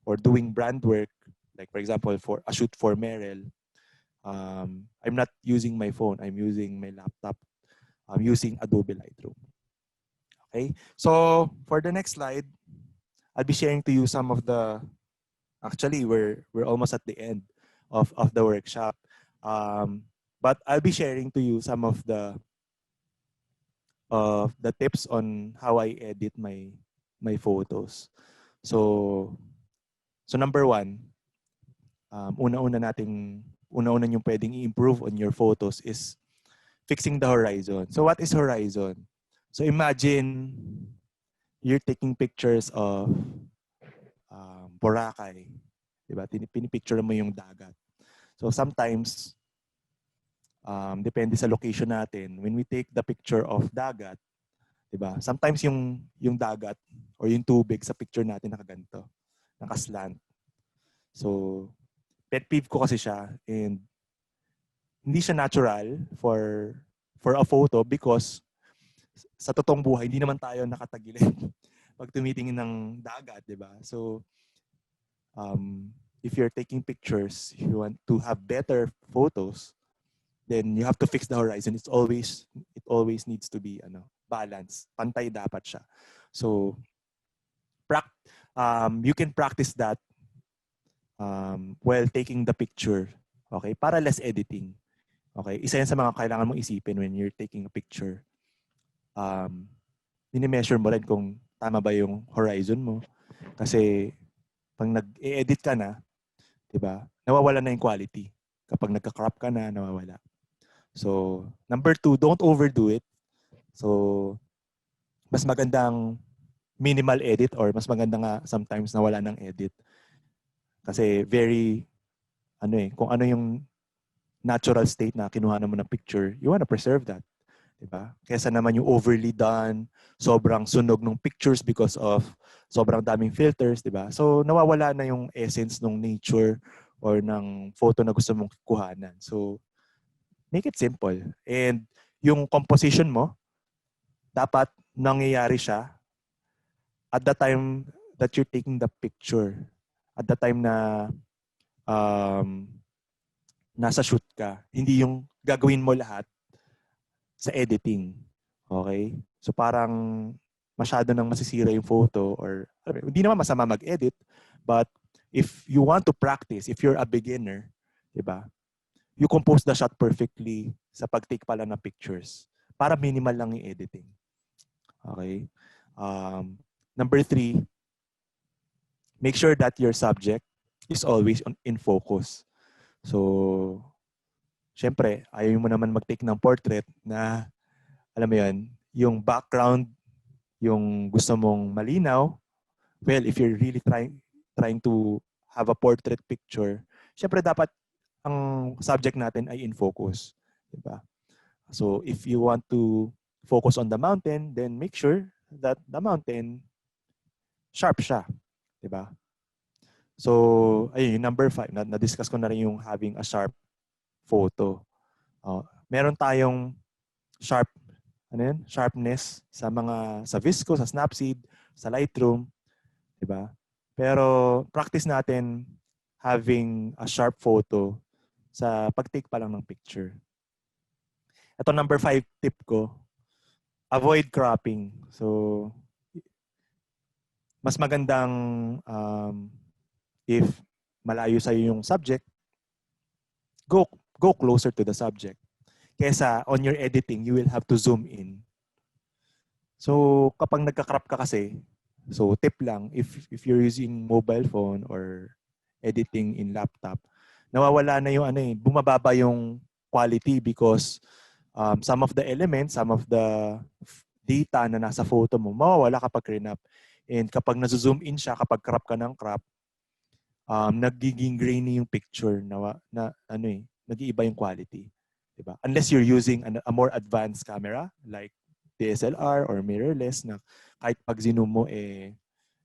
or doing brand work, like for example, for a shoot for Merrel, I'm not using my phone. I'm using my laptop. I'm using Adobe Lightroom. Okay, so for the next slide, I'll be sharing to you some of the. Actually, we're almost at the end of the workshop, but I'll be sharing to you some of the tips on how I edit my photos. So number one, una-una yung pwedeng i-improve on your photos is fixing the horizon. So what is horizon? So imagine you're taking pictures of Boracay. Diba? Pinipicture mo yung dagat. So sometimes, depende sa location natin, when we take the picture of dagat, diba? Sometimes yung dagat or yung tubig sa picture natin nakaganto, nakaslant. So, pet peeve ko kasi siya and hindi siya natural for a photo because sa totoong buhay, hindi naman tayo nakatagilid pag tumitingin ng dagat, di ba? So, if you're taking pictures, if you want to have better photos, then you have to fix the horizon. It always needs to be balance. Pantay dapat siya. So, you can practice that while taking the picture. Okay? Para less editing. Okay? Isa yan sa mga kailangan mong isipin when you're taking a picture. Mini-measure mo rin kung tama ba yung horizon mo. Kasi pag nag-e-edit ka na, 'di ba? Nawawala na yung quality. Kapag nagka-crop ka na, nawawala. So, number 2, don't overdo it. So, mas magandang minimal edit or mas maganda nga sometimes na wala ng edit. Kasi kung ano yung natural state na kinuha mo ng picture, you wanna preserve that. Diba? Kesa naman yung overly done, sobrang sunog ng pictures because of sobrang daming filters, diba? So, nawawala na yung essence ng nature or ng photo na gusto mong kuhanan. So, make it simple. And yung composition mo, dapat nangyayari siya at the time that you're taking the picture. At the time na nasa shoot ka. Hindi yung gagawin mo lahat sa editing. Okay? So parang masyado nang masisira yung photo or hindi naman masama mag-edit, but if you want to practice, if you're a beginner, 'di ba? You compose the shot perfectly sa pag-take pala ng pictures para minimal lang yung editing. Okay? Number 3, make sure that your subject is always in focus. So, syempre, ayaw mo naman mag-take ng portrait na, alam mo yun, yung background, yung gusto mong malinaw. Well, if you're really trying to have a portrait picture, syempre dapat ang subject natin ay in focus. Diba? So, if you want to focus on the mountain, then make sure that the mountain sharp siya. Diba? So, ayun, yung number 5, na-discuss ko na rin yung having a sharp photo. Meron tayong sharpness sa Visco, sa Snapseed, sa Lightroom, 'di ba? Pero practice natin having a sharp photo sa pag-take pa lang ng picture. Ito number 5 tip ko, avoid cropping. So mas magandang if malayo sa yung subject, go closer to the subject. Kesa on your editing, you will have to zoom in. So kapag nagka-crop ka kasi, so tip lang, if you're using mobile phone or editing in laptop, nawawala na yung bumababa yung quality because some of the elements, some of the data na nasa photo mo, mawawala kapag crinap. And kapag nazo-zoom in siya, kapag crop ka ng crop, nagiging grainy yung picture na ano eh, nag-iiba yung quality. Diba? Unless you're using a more advanced camera like DSLR or mirrorless na kahit pag zoom mo eh,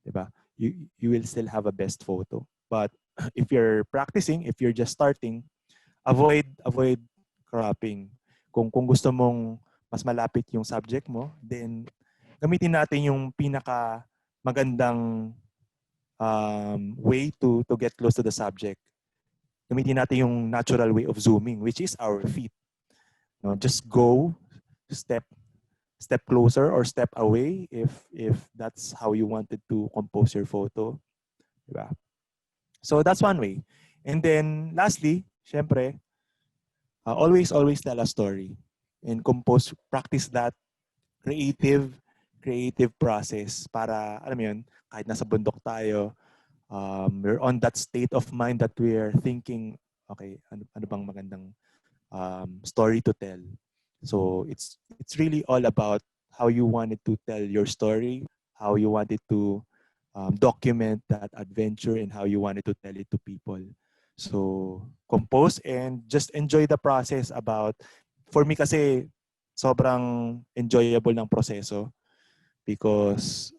diba? You will still have a best photo. But if you're practicing, if you're just starting, avoid cropping. Kung gusto mong mas malapit yung subject mo, then gamitin natin yung pinaka magandang way to get close to the subject. Gamitin natin yung natural way of zooming, which is our feet. No, just go step closer or step away if that's how you wanted to compose your photo. Diba? So that's one way. And then lastly, syempre, always tell a story and practice that creative process para, alam mo yun, kahit nasa bundok tayo, we're on that state of mind that we are thinking, okay, ano bang magandang story to tell. So it's really all about how you wanted to tell your story, how you wanted to document that adventure, and how you wanted to tell it to people. So compose and just enjoy the process. For me kasi, sobrang enjoyable ng proseso because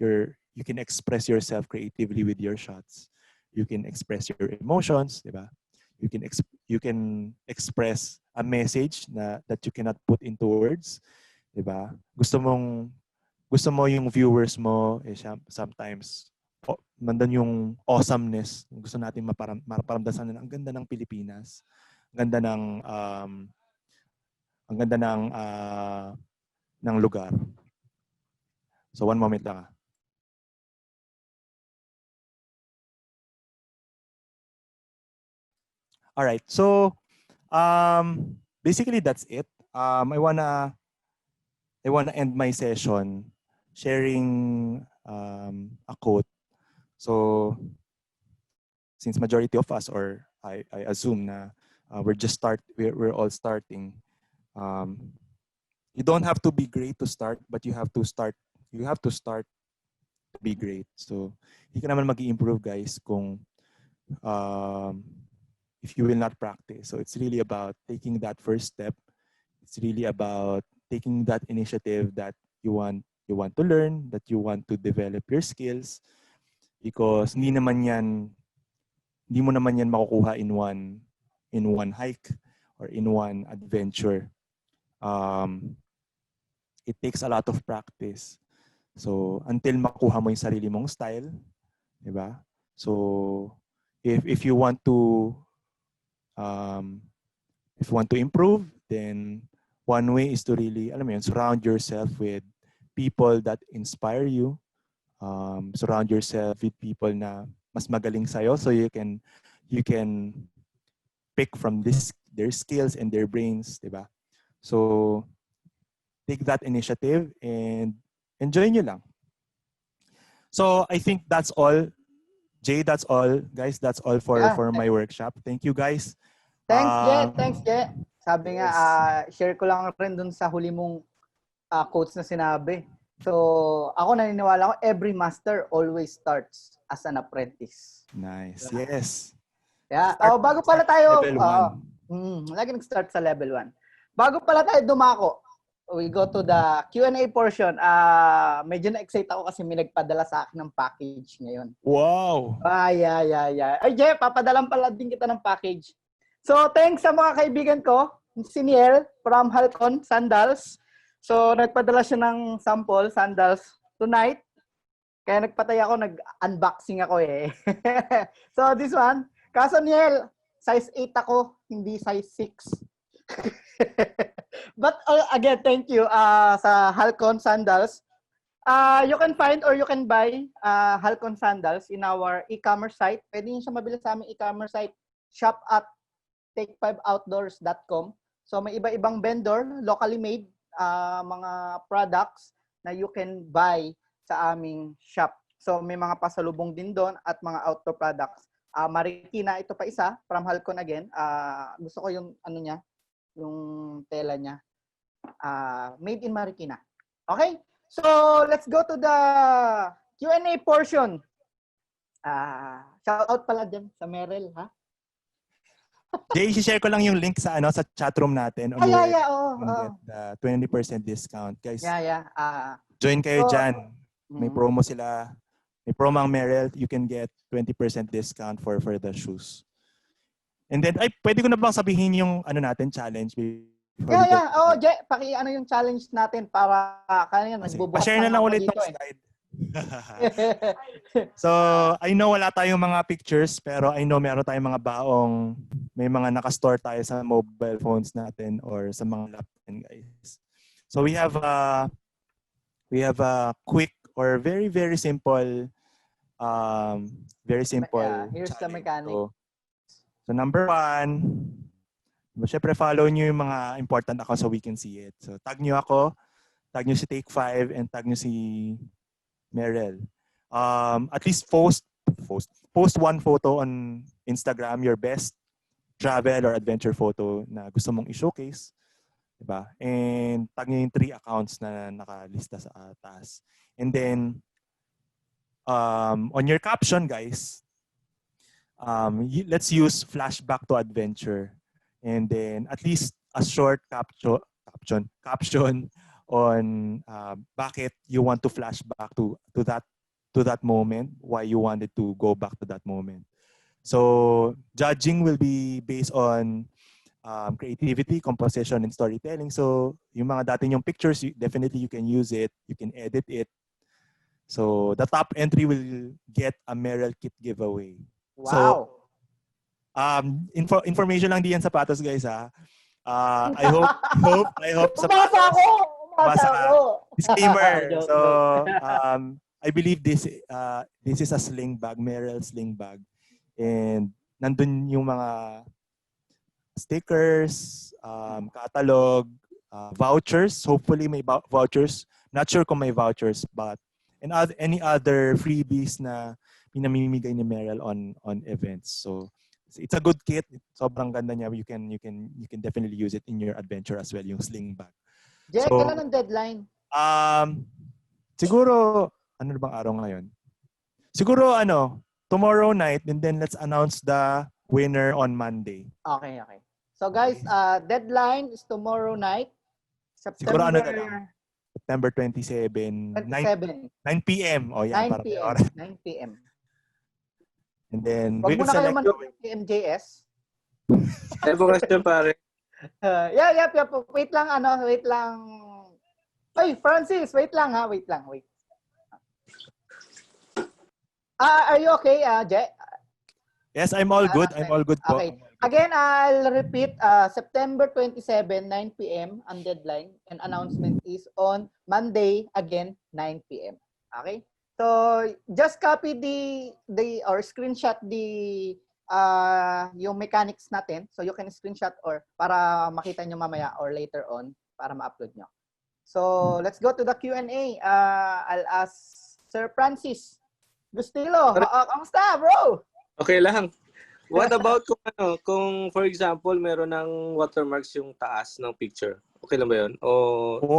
you can express yourself creatively with your shots. You can express your emotions, di ba? You can express a message that you cannot put into words, di ba? Gusto mo yung viewers mo sometimes nandun yung awesomeness. Gusto natin maparamdaman na ang ganda ng Pilipinas. Ang ganda ng lugar. So one moment lang. All right. So basically that's it. I wanna end my session sharing a quote. So since majority of us, or I assume na we're all starting. You don't have to be great to start, but you have to start to be great. So hindi ka naman mag-i-improve, guys, kung if you will not practice. So it's really about taking that first step. It's really about taking that initiative that you want to learn, that you want to develop your skills, because hindi mo naman yan makukuha in one hike or in one adventure. It takes a lot of practice. So until makuha mo yung sarili mong style, di ba? So if you want to improve, then one way is to really, alam mo yun, surround yourself with people that inspire you. Surround yourself with people na mas magaling sa'yo, so you can pick from their skills and their brains, di ba? So take that initiative and enjoy nyo lang. So I think that's all. Jay, that's all. Guys, that's all for my workshop. Thank you, guys. Thanks, Je. Sabi nga, share ko lang rin dun sa huli mong quotes na sinabi. So, ako naniniwala ko, every master always starts as an apprentice. Nice. Yes. Yeah. Bago pala tayo, level 1. lagi nag-start sa level 1. Bago pala tayo dumako, we go to the Q&A portion. Medyo na-excite ako kasi may nagpadala sa akin ng package ngayon. Wow! Yeah. Ay, Jeff, papadalan pala din kita ng package. So, thanks sa mga kaibigan ko, si Niel from Halcon Sandals. So, nagpadala siya ng sample sandals tonight. Kaya nagpatay ako, nag-unboxing ako eh. So, this one. Kaso Niel, size 8 ako, hindi size 6. But again, thank you sa Halcon Sandals. You can find or you can buy Halcon Sandals in our e-commerce site. Pwede niyo siya mabili sa aming e-commerce site, shop at TakeFiveOutdoors.com. So may iba-ibang vendor, locally made mga products na you can buy sa aming shop. So may mga pasalubong din doon at mga outdoor products. Marikina, ito pa isa, from Halcon again. Gusto ko yung ano niya, yung tela niya. Made in Marikina. Okay? So, let's go to the Q&A portion. Shout out pala dyan sa Merrel, ha? Jay, share ko lang yung link sa sa chatroom natin on Yeah, where yeah, you can oo. get the 20% discount. Guys, Yeah. join kayo So, dyan. May promo sila. May promo ang Merrel. You can get 20% discount for the shoes. And then, pwede ko na bang sabihin yung natin challenge before we go? Yeah. Oh, Jay, ano yung challenge natin para kanina nagbubuhat Pa-share na lang ako ulit dito ng slide. So, I know wala tayong mga pictures, pero I know meron tayong mga baong, may mga nakastore tayo sa mobile phones natin or sa mga laptop, guys. So, we have a quick or very, very simple, here's the challenge. mechanic. So number 1, syempre follow nyo yung mga important accounts so we can see it. So tag nyo ako, tag nyo si TakeFive, and tag nyo si Merrel. At least post one photo on Instagram, your best travel or adventure photo na gusto mong i-showcase. Diba? And tag nyo yung 3 accounts na nakalista sa taas. And then, on your caption, guys, let's use flashback to adventure, and then at least a short caption on bakit you want to flash back to that moment, why you wanted to go back to that moment. So judging will be based on creativity, composition, and storytelling. So yung mga dati yung pictures, definitely you can use it, you can edit it. So the top entry will get a Merrel kit giveaway. Wow. So, information lang diyan sapatos, guys, ha. I hope sapatos. Umasa ako. Disclaimer. So, I believe this is a sling bag, Merrel sling bag. And nandun yung mga stickers, catalog, vouchers. Hopefully may vouchers. Not sure kung may vouchers, but any other freebies na pinamimigay ni Merrel on events. So it's a good kit. Sobrang ganda niya. You can definitely use it in your adventure as well, yung sling bag. Jay, So, kailan ang deadline? Siguro ano bang araw ngayon? Siguro tomorrow night, and then let's announce the winner on Monday. Okay. So guys, deadline is tomorrow night. Siguro September 27, 9 p.m. Oh, yeah, 9 p.m. 9 p.m. And then, Wag we'll mo na kayo select manood ng PMJS. Ay, question, pare. Yeah. Wait lang. Ay, Francis, wait lang. Are you okay, Jay? Yes, I'm all good. I'm all good po. Okay. Again, I'll repeat, September 27, 9 p.m. ang deadline, and announcement is on Monday, again, 9 p.m. Okay? So, just copy or screenshot yung mechanics natin. So, you can screenshot or para makita nyo mamaya or later on para ma-upload nyo. So, let's go to the Q&A. I'll ask Sir Francis Gustilo. Kamusta, bro? Okay lang. What about kung for example, meron ng watermarks yung taas ng picture? Okay lang ba yun?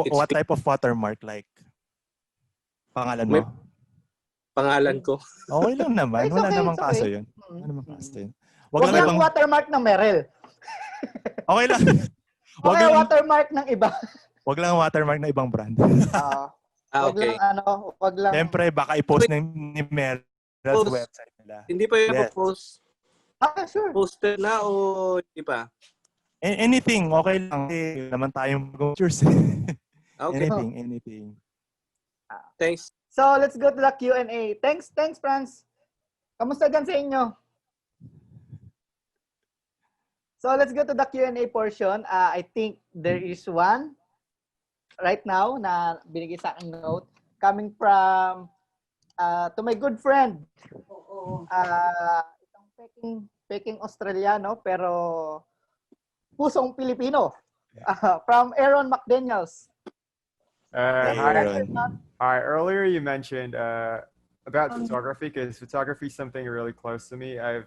What type of watermark? Like, pangalan mo? Pangalan ko. Okay lang naman. It's Wala okay, namang it's kaso okay. yun. Wala namang kaso yun. Wag lang watermark ng Merrel. Okay lang. Okay, watermark ng iba. Wag lang watermark ng ibang brand. Okay. Wag lang. Siyempre, baka i-post ni Merrel sa website nila. Hindi pa yung post. Sure. Posted na o hindi pa? Anything, okay lang. Naman tayong pictures. Okay. Anything. Thanks. So, let's go to the Q&A. Thanks, Franz. Kamusta dyan sa inyo? So, let's go to the Q&A portion. I think there is one right now na binigay sa akin note coming from to my good friend. Itong peking Australiano pero pusong Pilipino. From Aaron McDaniels. Hey, Aaron. Hi. Earlier you mentioned about photography, because photography is something really close to me. I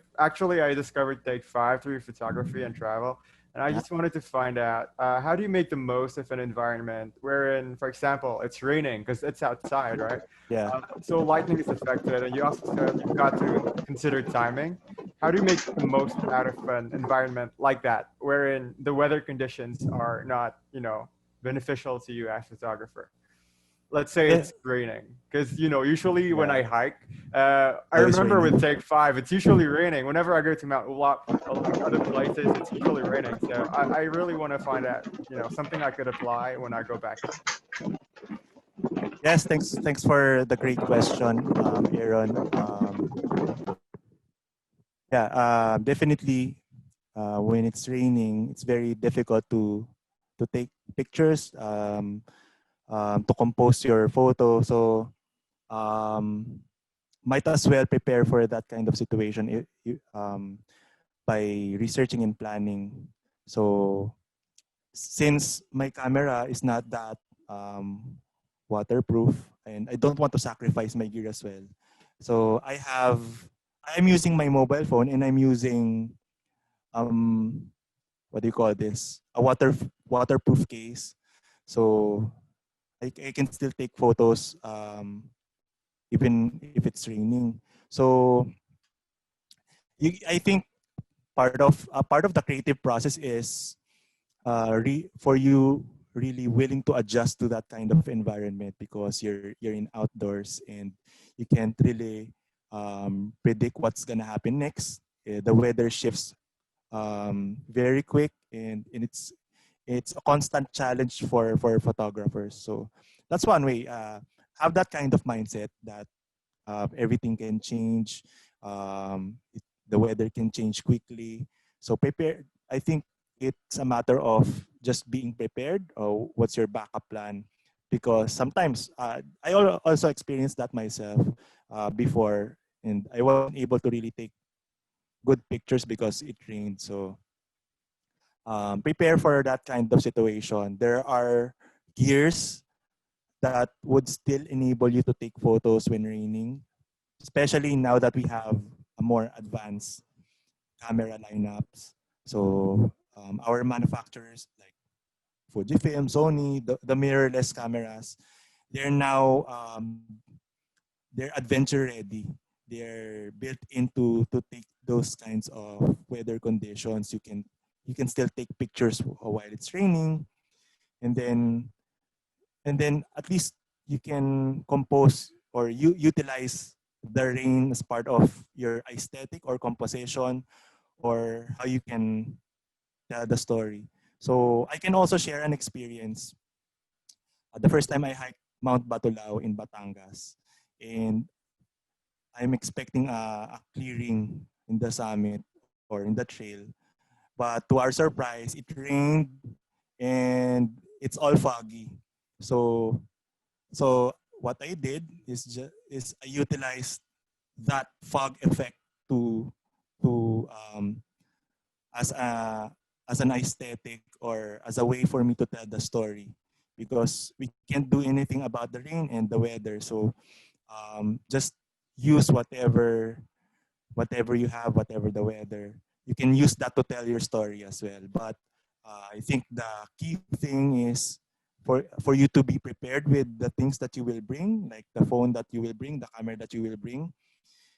discovered TakeFive through photography and travel. And I just wanted to find out, how do you make the most of an environment wherein, for example, it's raining because it's outside, right? Yeah. So lighting is affected, and you also said you've got to consider timing. How do you make the most out of an environment like that, wherein the weather conditions are not, beneficial to you as a photographer? Let's say Yeah. it's raining, because usually when I Yeah. hike, I Always remember with raining. TakeFive, it's usually raining. Whenever I go to Mount Ulap, like other places, it's usually raining. So I really want to find out, something I could apply when I go back home. Yes, thanks for the great question, Aaron. Yeah, definitely. When it's raining, it's very difficult to take pictures, to compose your photo. So um, might as well prepare for that kind of situation by researching and planning. So since my camera is not that waterproof, and I don't want to sacrifice my gear as well, so I'm using my mobile phone, and I'm using um what do you call this, a waterproof case. So I can still take photos even if it's raining. So I think part of the creative process is for you really willing to adjust to that kind of environment, because you're in outdoors and you can't really predict what's gonna happen next. The weather shifts very quick, and it's a constant challenge for photographers. So that's one way. Have that kind of mindset that everything can change. The weather can change quickly. So prepare. I think it's a matter of just being prepared. Or what's your backup plan? Because sometimes also experienced that myself before, and I wasn't able to really take good pictures because it rained. So prepare for that kind of situation. There are gears that would still enable you to take photos when raining, especially now that we have a more advanced camera lineups. So our manufacturers like Fujifilm, Sony, the mirrorless cameras, they're now they're adventure ready. They're built into to take those kinds of weather conditions. You can still take pictures while it's raining, and then at least you can compose or you utilize the rain as part of your aesthetic or composition, or how you can tell the story. So I can also share an experience. The first time I hiked Mount Batulao in Batangas, and I'm expecting a clearing in the summit or in the trail. But to our surprise, it rained and it's all foggy. So so what I did is I utilized that fog effect to to as a as an aesthetic, or as a way for me to tell the story, because we can't do anything about the rain and the weather. So just use whatever you have, whatever the weather. You can use that to tell your story as well. But I think the key thing is for you to be prepared with the things that you will bring, like the phone that you will bring, the camera that you will bring,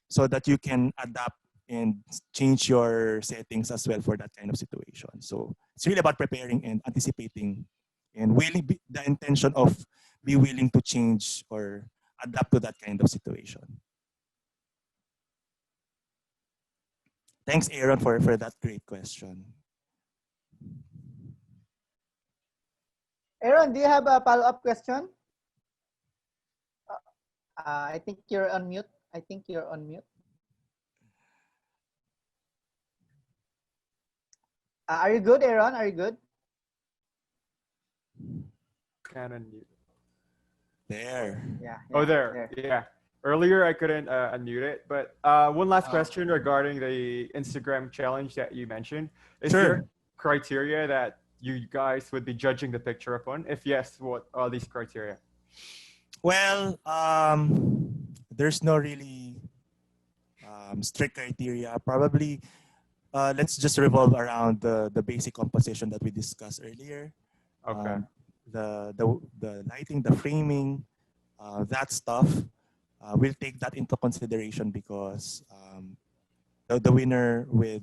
so that you can adapt and change your settings as well for that kind of situation. So it's really about preparing and anticipating, and the intention of be willing to change or adapt to that kind of situation. Thanks, Aaron, for that great question. Aaron, do you have a follow-up question? I think you're on mute. I think you're on mute. Are you good, Aaron? Are you good? Canon. There. Yeah. Oh, there. Yeah. Earlier, I couldn't unmute it, but one last question regarding the Instagram challenge that you mentioned. Is there Sure. criteria that you guys would be judging the picture upon? If yes, what are these criteria? Well, there's no really strict criteria. Probably let's just revolve around the basic composition that we discussed earlier. Okay. The lighting, the framing, that stuff. We'll take that into consideration because the winner with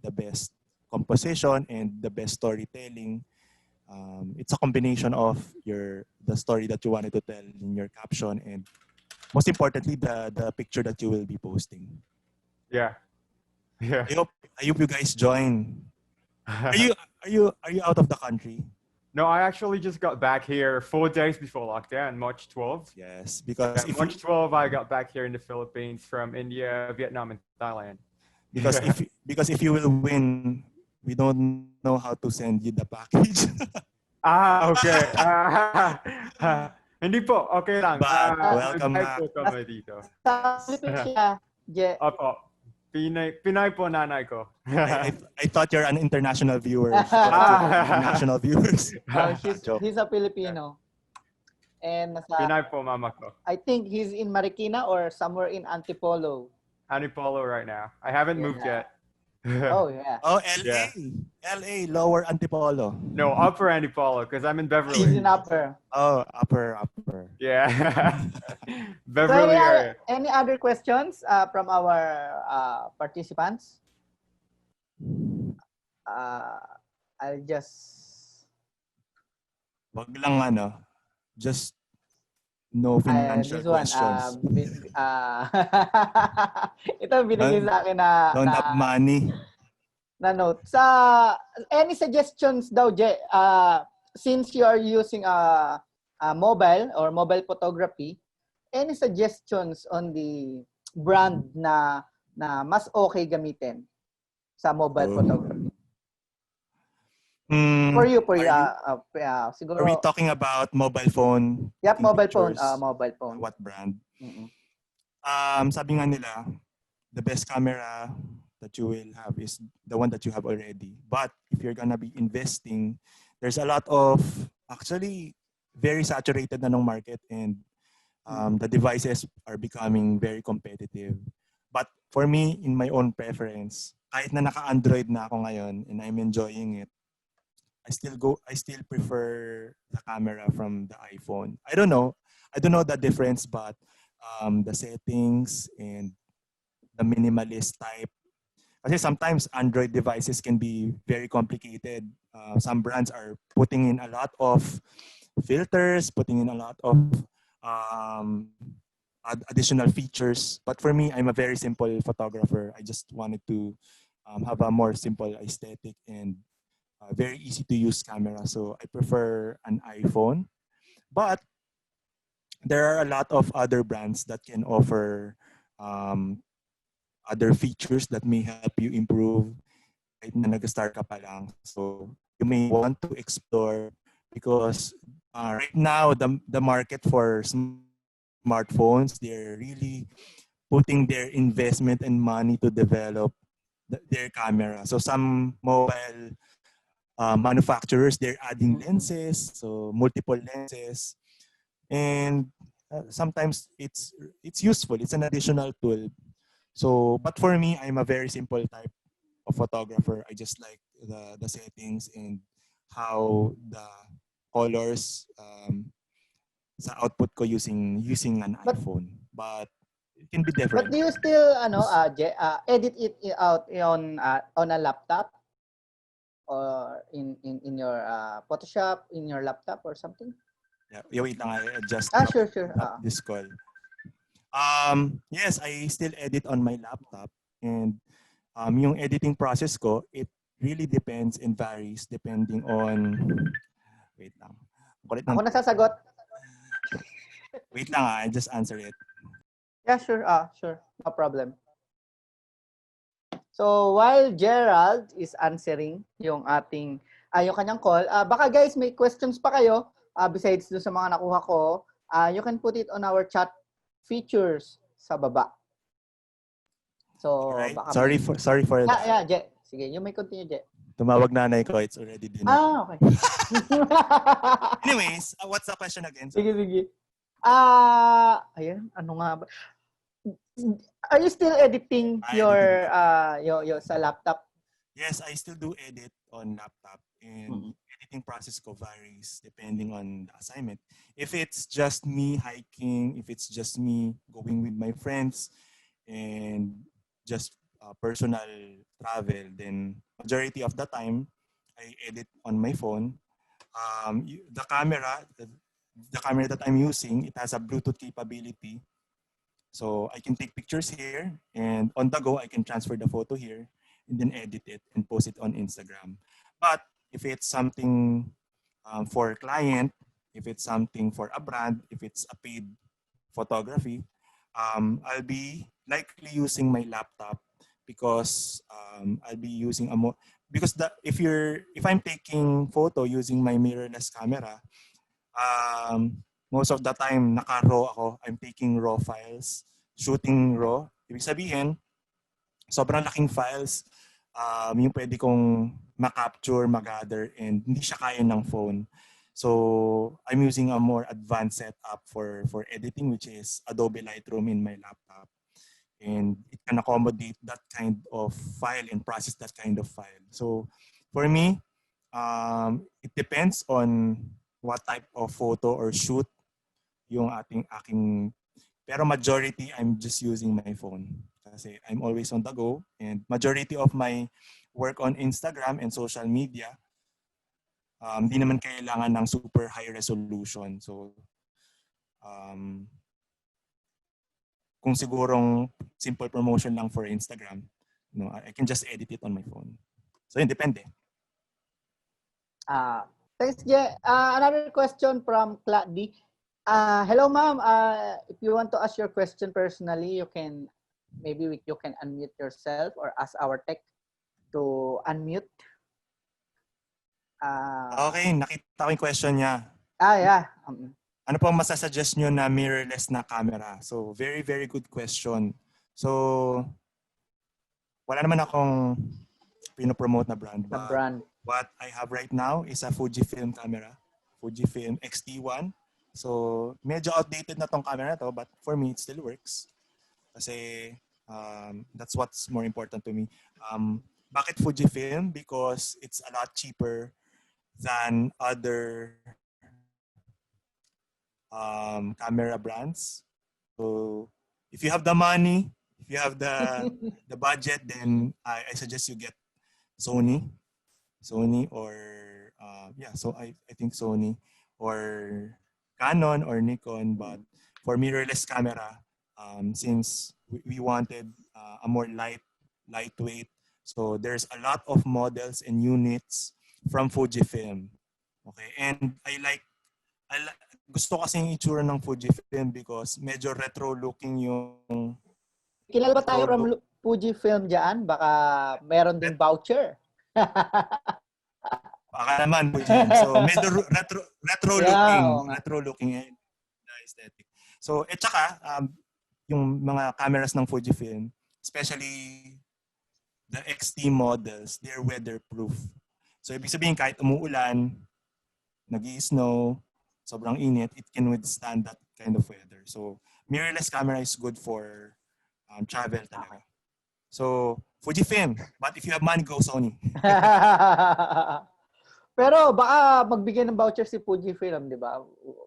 the best composition and the best storytelling, it's a combination of the story that you wanted to tell in your caption and most importantly the picture that you will be posting. Yeah. Yeah. I hope you guys join. Are you out of the country? No, I actually just got back here 4 days before lockdown, March 12th. Yes, because Yeah, March 12th, I got back here in the Philippines from India, Vietnam, and Thailand. because if you will win, we don't know how to send you the package. Okay. Hindi po, okay lang. But welcome mag-type back. po kami dito. Sa Philippines siya, Je. Opo. Pinay po nanay ko. I thought you're an international viewer. International viewers. Joke. He's a Filipino. And Pinay po mama ko. I think he's in Marikina or somewhere in Antipolo. Antipolo right now. I haven't moved yet. Oh, yeah. Oh, LA. LA, Lower Antipolo. No, upper Antipolo because I'm in Beverly. He's in upper. Oh, upper. Yeah. So Beverly area. any other questions from our participants? I'll just... Wag lang just no financial this one, questions. ito binigay sa akin na... Don't have money. Na note. Any suggestions daw, Je? Since you are using mobile or mobile photography, any suggestions on the brand na mas okay gamitin sa mobile photography? For you, siguro. Are we talking about mobile phone? Yep, mobile phone. Pictures? Mobile phone. What brand? Mm-mm. Sabi nga nila, the best camera that you will have is the one that you have already. But if you're gonna be investing, there's a lot of actually very saturated na ng market and the devices are becoming very competitive. But for me, in my own preference, kahit na naka-Android na ako ngayon and I'm enjoying it, I still prefer the camera from the iPhone. I don't know the difference, but the settings and the minimalist type. Kasi sometimes Android devices can be very complicated. Some brands are putting in a lot of filters, putting in a lot of additional features. But for me, I'm a very simple photographer. I just wanted to have a more simple aesthetic and very easy to use camera. So I prefer an iPhone. But there are a lot of other brands that can offer other features that may help you improve kahit na nag-start ka pa lang. So you may want to explore because right now the market for smartphones, they're really putting their investment and money to develop their camera. So some mobile manufacturers, they're adding lenses, so multiple lenses, and sometimes it's useful. It's an additional tool. So, but for me, I'm a very simple type of photographer. I just like the settings and how the colors sa output ko using an iPhone. But it can be different. But do you still edit it out on a laptop or in your Photoshop in your laptop or something? Yeah, wait lang, I adjust Sure. this call. Yes, I still edit on my laptop and yung editing process ko, it really depends and varies depending on wait lang. Ako nasasagot. Wait lang, I just answer it. Yeah, sure. Sure. No problem. So while Gerald is answering yung yung kanyang call, baka guys may questions pa kayo besides do sa mga nakuha ko. You can put it on our chat features sa baba. So Right. baka Sorry for that. Yeah, Je. Sige, you may continue, Je. Tumawag nanay ko, it's already dinner. Okay. Anyways, what's the question again? Sige. Ayan, ano nga ba? Are you still editing your Editing. your sa laptop? Yes, I still do edit on laptop, and editing process ko varies depending on the assignment. If it's just me hiking, if it's just me going with my friends, and just personal travel, then majority of the time I edit on my phone. The camera that I'm using, it has a Bluetooth capability. So I can take pictures here, and on the go, I can transfer the photo here and then edit it and post it on Instagram. But if it's something for a client, if it's something for a brand, if it's a paid photography, I'll be likely using my laptop because I'll be using a more because if I'm taking photo using my mirrorless camera, most of the time naka-raw ako. I'm taking raw files, shooting raw. Ibig sabihin, sobrang laking files yung pwede kong ma-capture, ma-gather, and hindi siya kaya ng phone. So I'm using a more advanced setup for editing, which is Adobe Lightroom in my laptop. And it can accommodate that kind of file and process that kind of file. So for me, it depends on what type of photo or shoot yung aking pero majority I'm just using my phone kasi I'm always on the go, and majority of my work on Instagram and social media di naman kailangan ng super high resolution. So kung sigurong simple promotion lang for Instagram, I can just edit it on my phone. So yun, depende. Thanks, Jay. Another question from Clady. Hello, ma'am. If you want to ask your question personally, you can unmute yourself or ask our tech to unmute. Okay, nakita ko yung question niya. Yeah. Ano pong masasuggest nyo na mirrorless na camera? So, very, very good question. So, wala naman akong pinopromote na brand. What I have right now is a Fujifilm camera. Fujifilm X-T1. So, medyo outdated na tong camera na to, but for me, it still works. Kasi, that's what's more important to me. Bakit Fujifilm? Because it's a lot cheaper than other camera brands. So if you have the money, if you have the budget, then I suggest you get Sony or so I think Sony or Canon or Nikon. But for mirrorless camera, since we wanted a more lightweight, so there's a lot of models and units from Fujifilm. Okay, and gusto kasi yung itsura ng Fujifilm because medyo retro looking yung... Kilala ba tayo from Fujifilm dyan? Baka meron ding voucher. Baka naman Fujifilm. So medyo retro looking. Retro looking na aesthetic. So tsaka yung mga cameras ng Fujifilm, especially the XT models, they're weatherproof. So ibig sabihin kahit umuulan, nag-i-snow, sobrang init, it can withstand that kind of weather. So, mirrorless camera is good for travel talaga. So, Fujifilm. But if you have money, go Sony. Pero baka magbigay ng voucher si Fujifilm, di ba?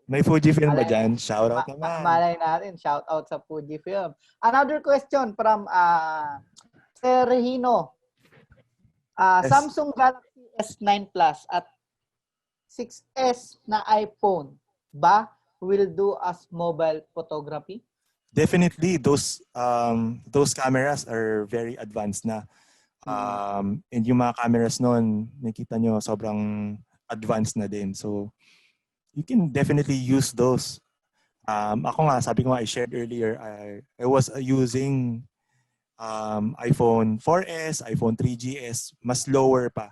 May Fujifilm ba dyan? Shout out naman. Malay natin. Shout out sa Fujifilm. Another question from Sir Regino. Yes. Samsung Galaxy S9 Plus at 6S na iPhone ba will do as mobile photography? Definitely, those cameras are very advanced na. And yung mga cameras noon, nakita nyo, sobrang advanced na din. So, you can definitely use those. Ako nga, sabi ko nga, I shared earlier, I was using iPhone 4S, iPhone 3GS, mas lower pa.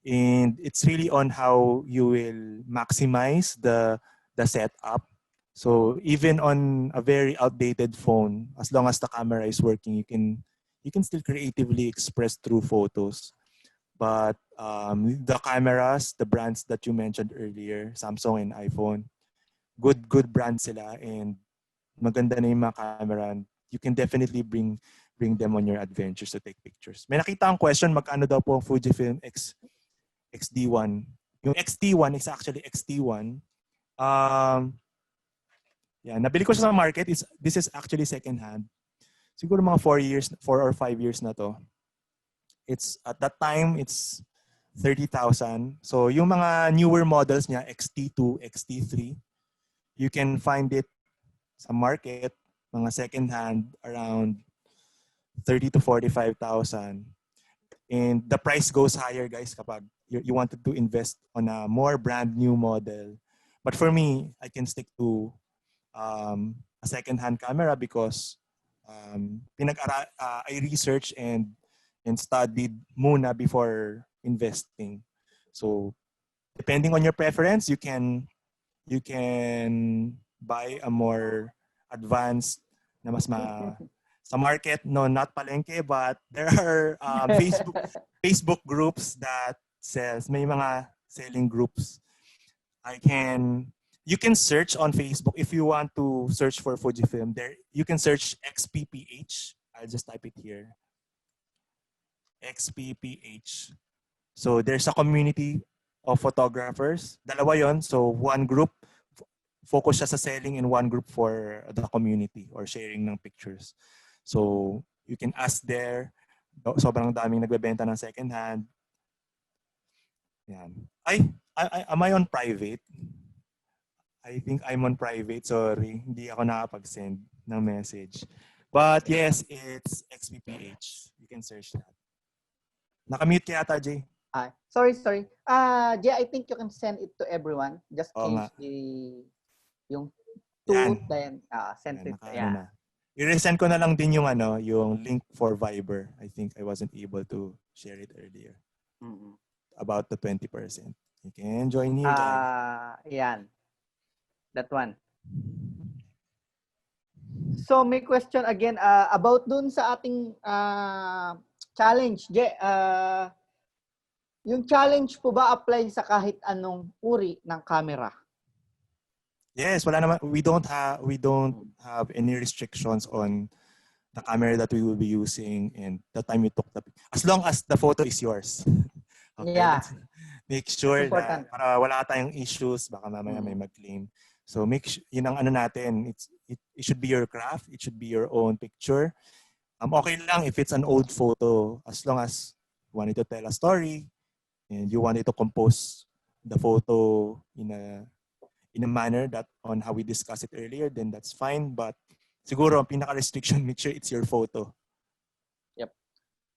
And it's really on how you will maximize the setup. So even on a very outdated phone, as long as the camera is working, you can still creatively express through photos. But the cameras, the brands that you mentioned earlier, Samsung and iPhone, good brands sila, and maganda na yung mga camera. you can definitely bring them on your adventures to take pictures. May nakita ang question, magkano daw po ang Fujifilm XD1? Yung XT1 is actually XT1. Yeah, nabili ko siya sa market. This is actually second hand. Siguro mga 4 or 5 years na to. It's at that time it's 30,000. So yung mga newer models niya, XT2, XT3, you can find it sa market, mga second hand, around 30 to 45,000. And the price goes higher, guys, kapag you wanted to invest on a more brand new model. But for me, I can stick to a second-hand camera because I researched and studied muna before investing. So depending on your preference, you can buy a more advanced na mas sa market, no, not palengke, but there are Facebook groups that sells, may mga selling groups. You can search on Facebook if you want to search for Fujifilm. There, you can search XPPH. I'll just type it here. XPPH. So there's a community of photographers. Dalawa yon. So one group focus siya sa selling and one group for the community or sharing ng pictures. So you can ask there. Sobrang daming nagbebenta ng second hand. Yan. Am I on private? I think I'm on private. Sorry, hindi ako nakapag-send ng message. But yes, it's XPPH. You can search that. Nakamute ka yata, Jay. Sorry. Jay, I think you can send it to everyone. Just change yung to, then send it. Yeah. I-resend ko na lang din yung yung link for Viber. I think I wasn't able to share it earlier. About the 20%. You can join here, guys. Yan. That one. So may question again about dun sa ating challenge. Yung challenge po ba apply sa kahit anong uri ng camera? Yes, wala naman. We don't have any restrictions on the camera that we will be using and the time you took the picture. As long as the photo is yours. Okay, yeah. let's make sure that para wala tayong issues, baka mamaya may mag-claim. So yun ang natin, it should be your craft, it should be your own picture. Okay lang if it's an old photo, as long as you wanted to tell a story and you wanted to compose the photo in a manner that on how we discussed it earlier, then that's fine. But siguro ang pinaka-restriction, make sure it's your photo. Yep.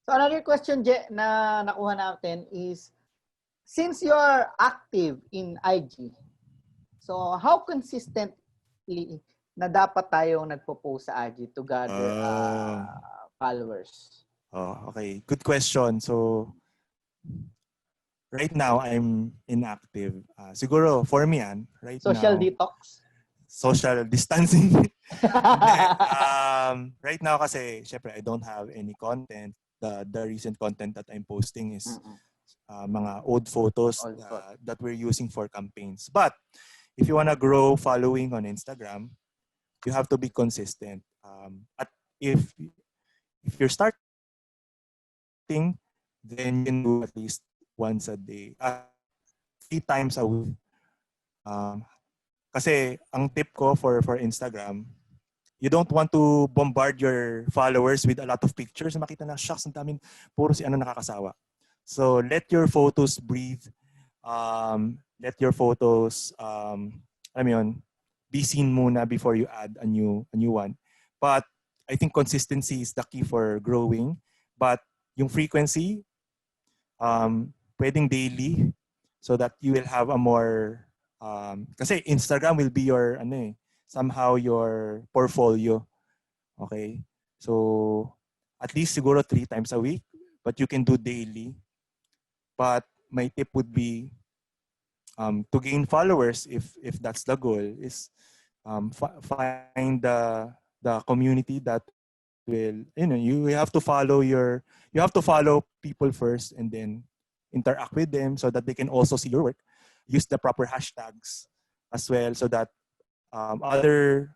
So another question, Je, na nakuha natin is, since you are active in IG, so how consistently na dapat tayong nagpo-post sa IG to gather followers? Oh, okay. Good question. So right now, I'm inactive. Siguro, for me, right Social now... detox? Social distancing. Right now, kasi, syempre, I don't have any content. The recent content that I'm posting is mga old photos that we're using for campaigns. But, if you wanna grow following on Instagram, you have to be consistent. At if you're starting, then you can do at least once a day, 3 times a week. Kasi ang tip ko for Instagram, you don't want to bombard your followers with a lot of pictures. Makita na, shucks, ang daming puro si nakakasawa. So let your photos breathe. Let your photos, be seen muna before you add a new one. But I think consistency is the key for growing. But yung frequency, pwedeng daily so that you will have a more kasi Instagram will be your somehow your portfolio. Okay? So at least siguro 3 times a week, but you can do daily. But my tip would be to gain followers, if that's the goal, is find the community that will, you have to follow people first and then interact with them so that they can also see your work. Use the proper hashtags as well so that other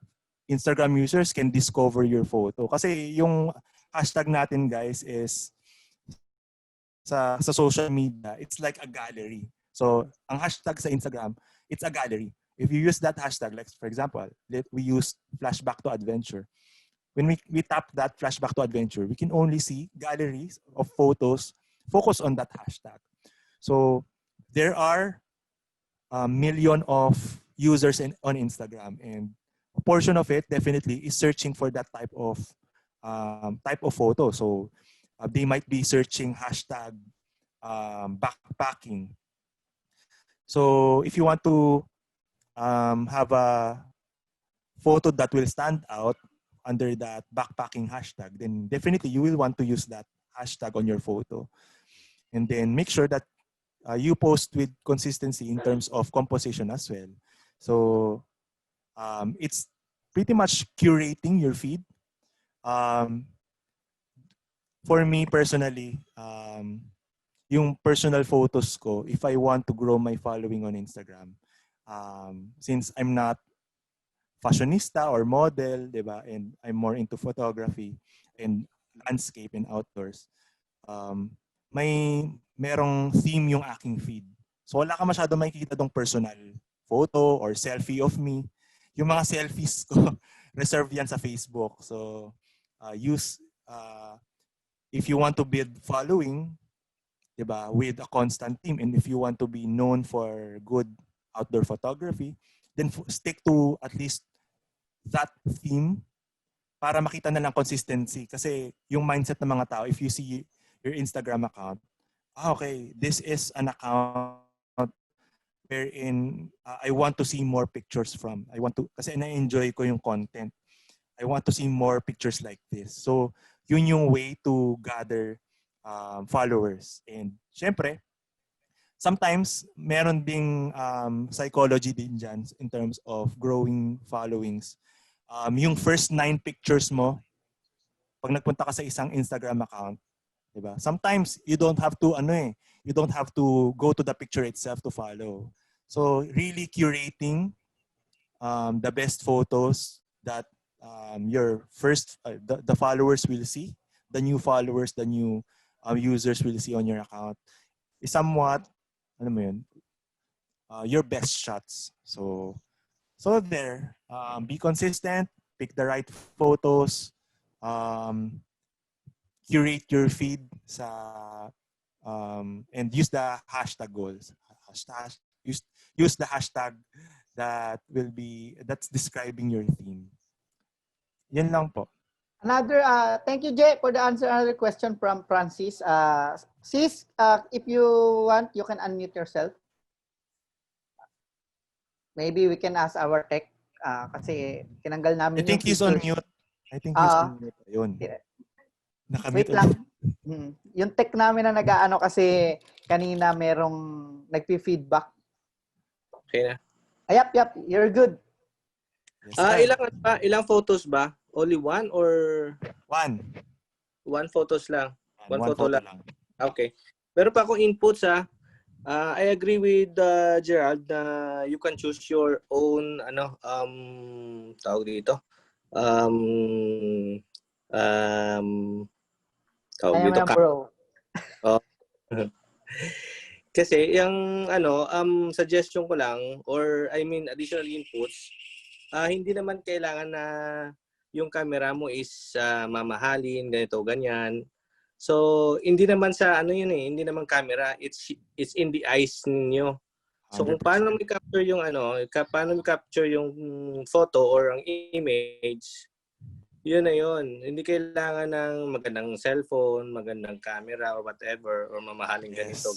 Instagram users can discover your photo. Kasi yung hashtag natin, guys, is sa social media, it's like a gallery. So, ang hashtag sa Instagram, it's a gallery. If you use that hashtag, like for example, we use flashback to adventure. When we tap that flashback to adventure, we can only see galleries of photos focused on that hashtag. So, there are a million of users on Instagram, and a portion of it definitely is searching for that type of photo. So they might be searching hashtag backpacking. So if you want to have a photo that will stand out under that backpacking hashtag, then definitely you will want to use that hashtag on your photo. And then make sure that you post with consistency in terms of composition as well. So it's pretty much curating your feed. For me personally, yung personal photos ko, if I want to grow my following on Instagram, since I'm not fashionista or model, diba, and I'm more into photography and landscape and outdoors, merong theme yung aking feed. So wala ka masyado makikita dong personal photo or selfie of me. Yung mga selfies ko, reserve yan sa Facebook. So if you want to build following, diba, with a constant theme, and if you want to be known for good outdoor photography, then stick to at least that theme para makita na lang consistency. Kasi yung mindset ng mga tao, if you see your Instagram account, okay, this is an account wherein I want to see more pictures from. Kasi na-enjoy ko yung content. I want to see more pictures like this. So, yun yung way to gather followers. And syempre, sometimes meron ding psychology din dyan in terms of growing followings. Yung first 9 pictures mo, pag nagpunta ka sa isang Instagram account, diba? Sometimes you don't have to you don't have to go to the picture itself to follow. So really curating the best photos that your first the followers will see, the new followers, the new users will see on your account is somewhat your best shots. So there, be consistent, pick the right photos, curate your feed and use the hashtag goals. Use the hashtag that's describing your theme. Yan lang po. Another, thank you, Jay, for the answer. Another question from Francis. Sis, if you want, you can unmute yourself. Maybe we can ask our tech kasi tinanggal namin I think he's on mute. Ayun. Wait lang. Yung tech namin na nag-aano kasi kanina merong nagpi-feedback. Okay na. Yep, you're good. Yes, ilang photos ba? Only one or one? One photos lang. One photo lang. Okay. Meron pa akong inputs I agree with Gerald na you can choose your own tawag dito. Tawag dito Bro. Oh. Kasi yung suggestion ko lang or additional inputs, hindi naman kailangan na yung camera mo is mamahalin, ganito, ganyan. So, hindi naman sa hindi naman camera, it's in the eyes ninyo. So, kung paano mo i-capture yung yung photo or ang image, yun na yun. Hindi kailangan ng magandang cellphone, magandang camera or whatever or mamahaling ganito.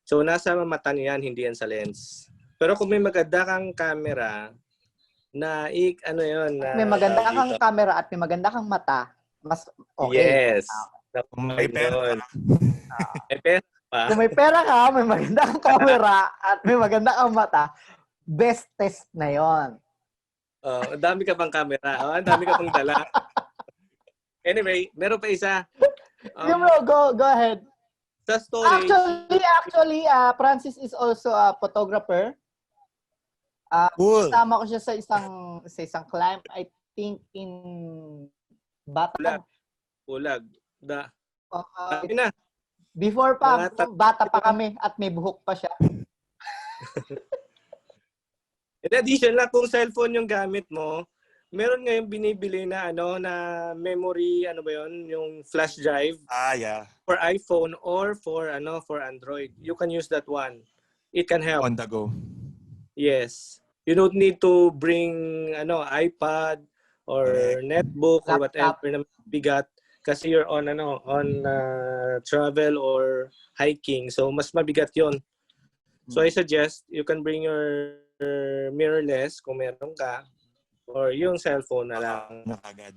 So, nasa mata niyo yan, hindi yan sa lens. Pero kung may maganda kang camera na may maganda kang camera at may maganda kang mata, mas okay. Yes. May pera pa. Kung may pera ka, may maganda kang camera at may maganda kang mata, best test na yon. Ang dami ka pang camera. Ang dami ka pang dala. Anyway, meron pa isa. Go ahead. Sa storage. Actually, Francis is also a photographer. Cool. Kasama ko siya sa isang climb, I think in Bataan. Ulag. Uh, Yun na. before pa, Mga bata pa kami at may buhok pa siya. In addition na kung cellphone yung gamit mo, meron ngayong binibili na na memory, ano ba yun, yung flash drive Yeah. for iPhone or for Android. You can use that one. It can help. On the go. Yes. You don't need to bring iPad or Correct. netbook or Laptop. whatever na bigat kasi you're on travel or hiking. So mas mabigat 'yon. So I suggest you can bring your mirrorless kung meron ka or yung cellphone na lang. Agad.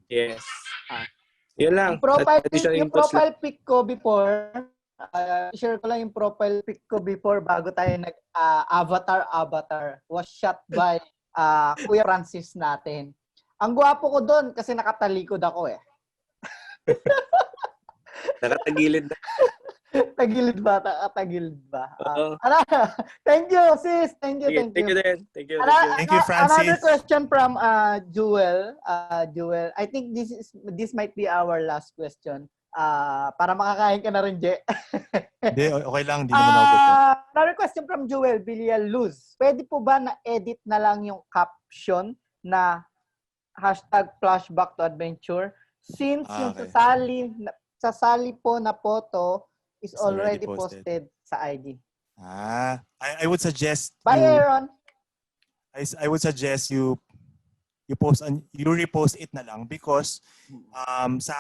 Yes. Yun lang. Yung profile pic ko before, share ko lang yung profile pic ko before bago tayo avatar was shot by Kuya Francis natin. Ang gwapo ko doon kasi nakatalikod ako eh. Nakatagilid na. Tagilid ba? Tagilid ba? Oo. Thank you, sis. Thank you. Thank you din. Thank you. Thank you, Francis. Another question from Jewel. Jewel, I think this might be our last question. Para makakain ka na rin, Je. Hindi, okay lang. Hindi naman ako gusto. Another question from Jewel Villaluz. Pwede po ba na-edit na lang yung caption na #flashback to adventure since yung Okay. sasali po na photo is It's already already posted sa IG. I would suggest Bye, Aaron. I would suggest you repost it na lang because sa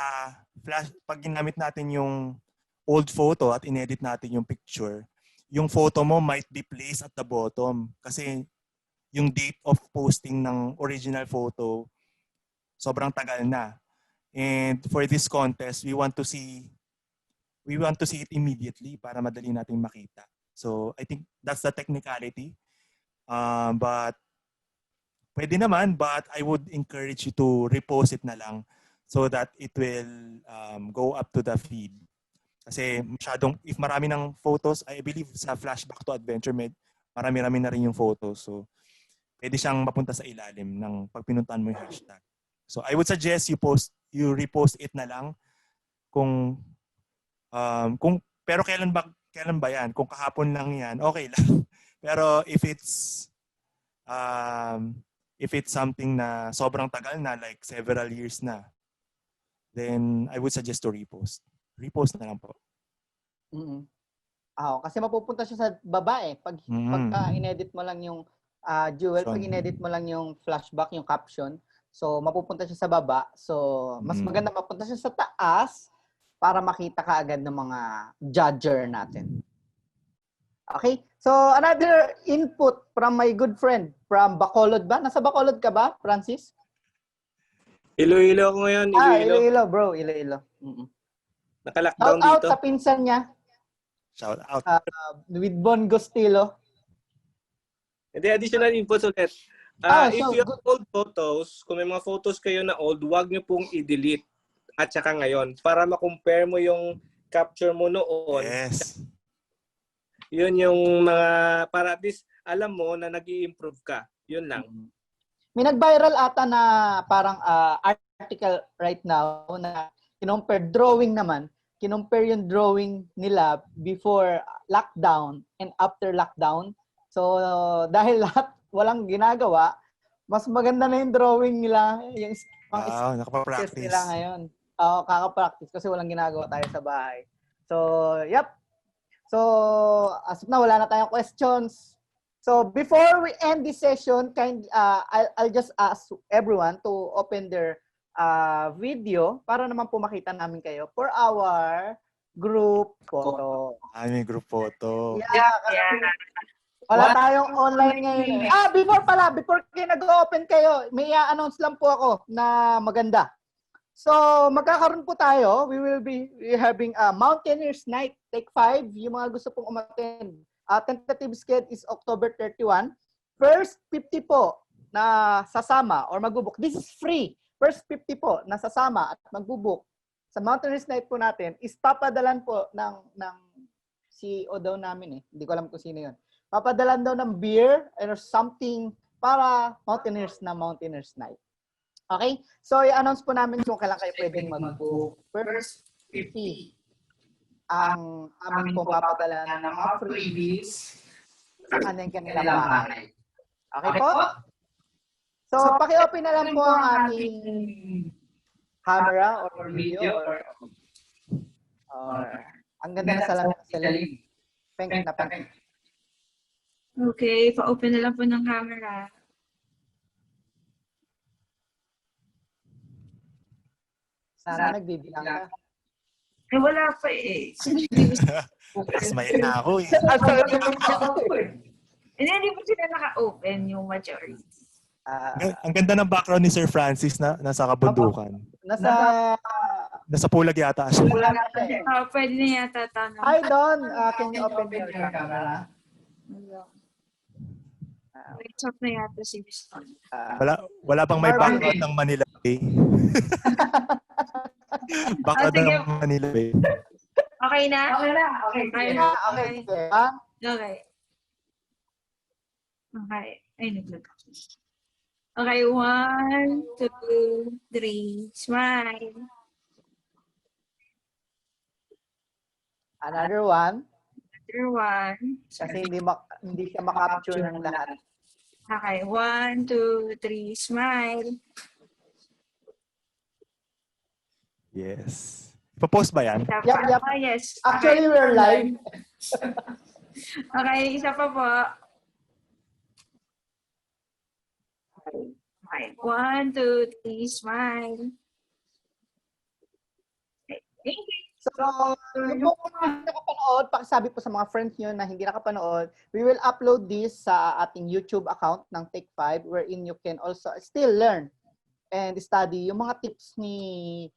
flash pag ginamit natin yung old photo at inedit natin yung picture, yung photo mo might be placed at the bottom kasi yung date of posting ng original photo sobrang tagal na. And for this contest, we want to see it immediately para madali nating makita. So I think that's the technicality. But pwede naman, but I would encourage you to repost it na lang so that it will go up to the feed. Kasi if marami ng photos, I believe sa Flashback to Adventure, marami-rami na rin yung photos. So pwede siyang mapunta sa ilalim ng pag pinuntahan mo yung hashtag. So I would suggest you repost it na lang kung pero kailan ba yan? Kung kahapon lang yan, okay lang. Pero if it's something na sobrang tagal na, like several years na, then I would suggest to repost. Repost na lang po. Kasi mapupunta siya sa baba eh. Pagka inedit mo lang yung Jewel, pag inedit mo lang yung flashback, yung caption, so mapupunta siya sa baba. So mas maganda mapunta siya sa taas para makita ka agad ng mga judger natin. Okay? So another input from my good friend from Bacolod ba? Nasa Bacolod ka ba, Francis? Iloilo ako ngayon. Iloilo, bro. Iloilo. Naka-lockdown Shout out dito. sa pinsan niya. Shout out. With Bon Gostilo. Hindi, additional inputs ulit. If you have old photos, kung may mga photos kayo na old, huwag nyo pong i-delete at saka ngayon para ma-compare mo yung capture mo noon. Yes. Yun yung mga, para at least alam mo na nag-i-improve ka. Yun lang. May nag-viral ata na parang article right now na kinompare drawing naman. Kinompare yung drawing nila before lockdown and after lockdown. So, dahil lahat walang ginagawa, mas maganda na yung drawing nila. Yung nakapa-practice nila ngayon. Kaka-practice kasi walang ginagawa tayo sa bahay. So, yep. So, as of now, wala na tayong questions. So, before we end this session, I'll just ask everyone to open their video para naman po makita namin kayo for our group photo. May group photo. Yeah. Wala tayong online ngayon. Before kayo nag-open kayo, may i-announce lang po ako na maganda. So, magkakaroon po tayo. We will be having a Mountaineers Night TakeFive. Yung mga gusto pong umattend. Tentative schedule is October 31. First 50 po na sasama or magbubuk. This is free. First 50 po na sasama at magbubuk sa Mountaineers Night po natin is papadalan po ng CEO daw namin eh. Hindi ko alam kung sino yun. Papadalan daw ng beer or something para Mountaineers Night. Okay? So, i-announce po namin kung kailan kayo pwedeng mag-book. First, 50. Ang amin pong papadala ng mga freebies and then kanilang bahay. Okay po? So, paki-open na lang po ang ating camera or video or ang ganda na salamin ng Celine. Pink na pink. Okay, pa-open na lang po ng camera. Sana nagbibilang ka. Eh, wala pa eh. Asmayan na ako eh. Hindi po sila naka-open yung majority. Ang ganda ng background ni Sir Francis na nasa kabundukan. Nasa pulag yata siya. Pwede na yata tanong. Hi, Don. Can you open your camera? Wait, talk na yata si Viston. Wala bang may background ng Manila Bay? Background sige. ng Manila Bay. Okay na? Okay na. Okay. Okay. Okay. Ay, naglag ako. Okay, 1, 2, 3, smile. Another one. Another one. Kasi hindi siya makapture ng lahat. Okay, 1, 2, 3, smile. Yes. Ipapost ba yan? Yep. Oh, yes. Actually, we're live. Okay, isa pa po. Okay, 1, 2, 3, smile. Okay, thank you. So, yung mga hindi nakapanood, pakisabi po sa mga friends nyo na hindi nakapanood, we will upload this sa ating YouTube account ng TakeFive wherein you can also still learn and study yung mga tips ni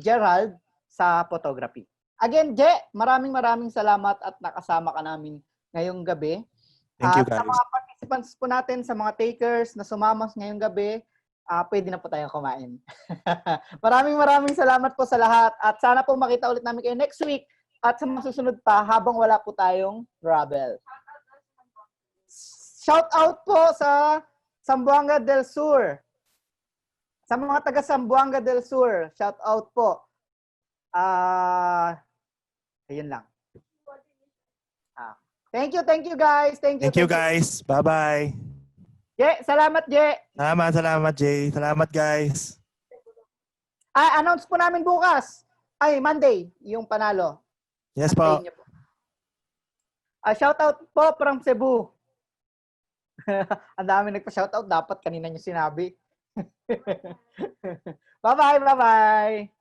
Gerald sa photography. Again, Je, maraming salamat at nakasama ka namin ngayong gabi. Thank you, At sa guys. mga participants po natin, sa mga takers na sumama ngayong gabi, pwede na po tayong kumain. maraming salamat po sa lahat. At sana po makita ulit namin kayo next week at sa masusunod pa habang wala po tayong travel. Shout out po sa Zamboanga del Sur. Sa mga taga Zamboanga del Sur, shout out po. Ayun lang. Thank you guys. Thank you Guys. Bye-bye. Je, salamat Je. Salamat Jay. Salamat guys. Announce po namin bukas. Monday, yung panalo. Yes po. Antayin niyo po. Shout out po from Cebu. Ang dami nagpa-shout out, dapat kanina niyo sinabi. Bye-bye.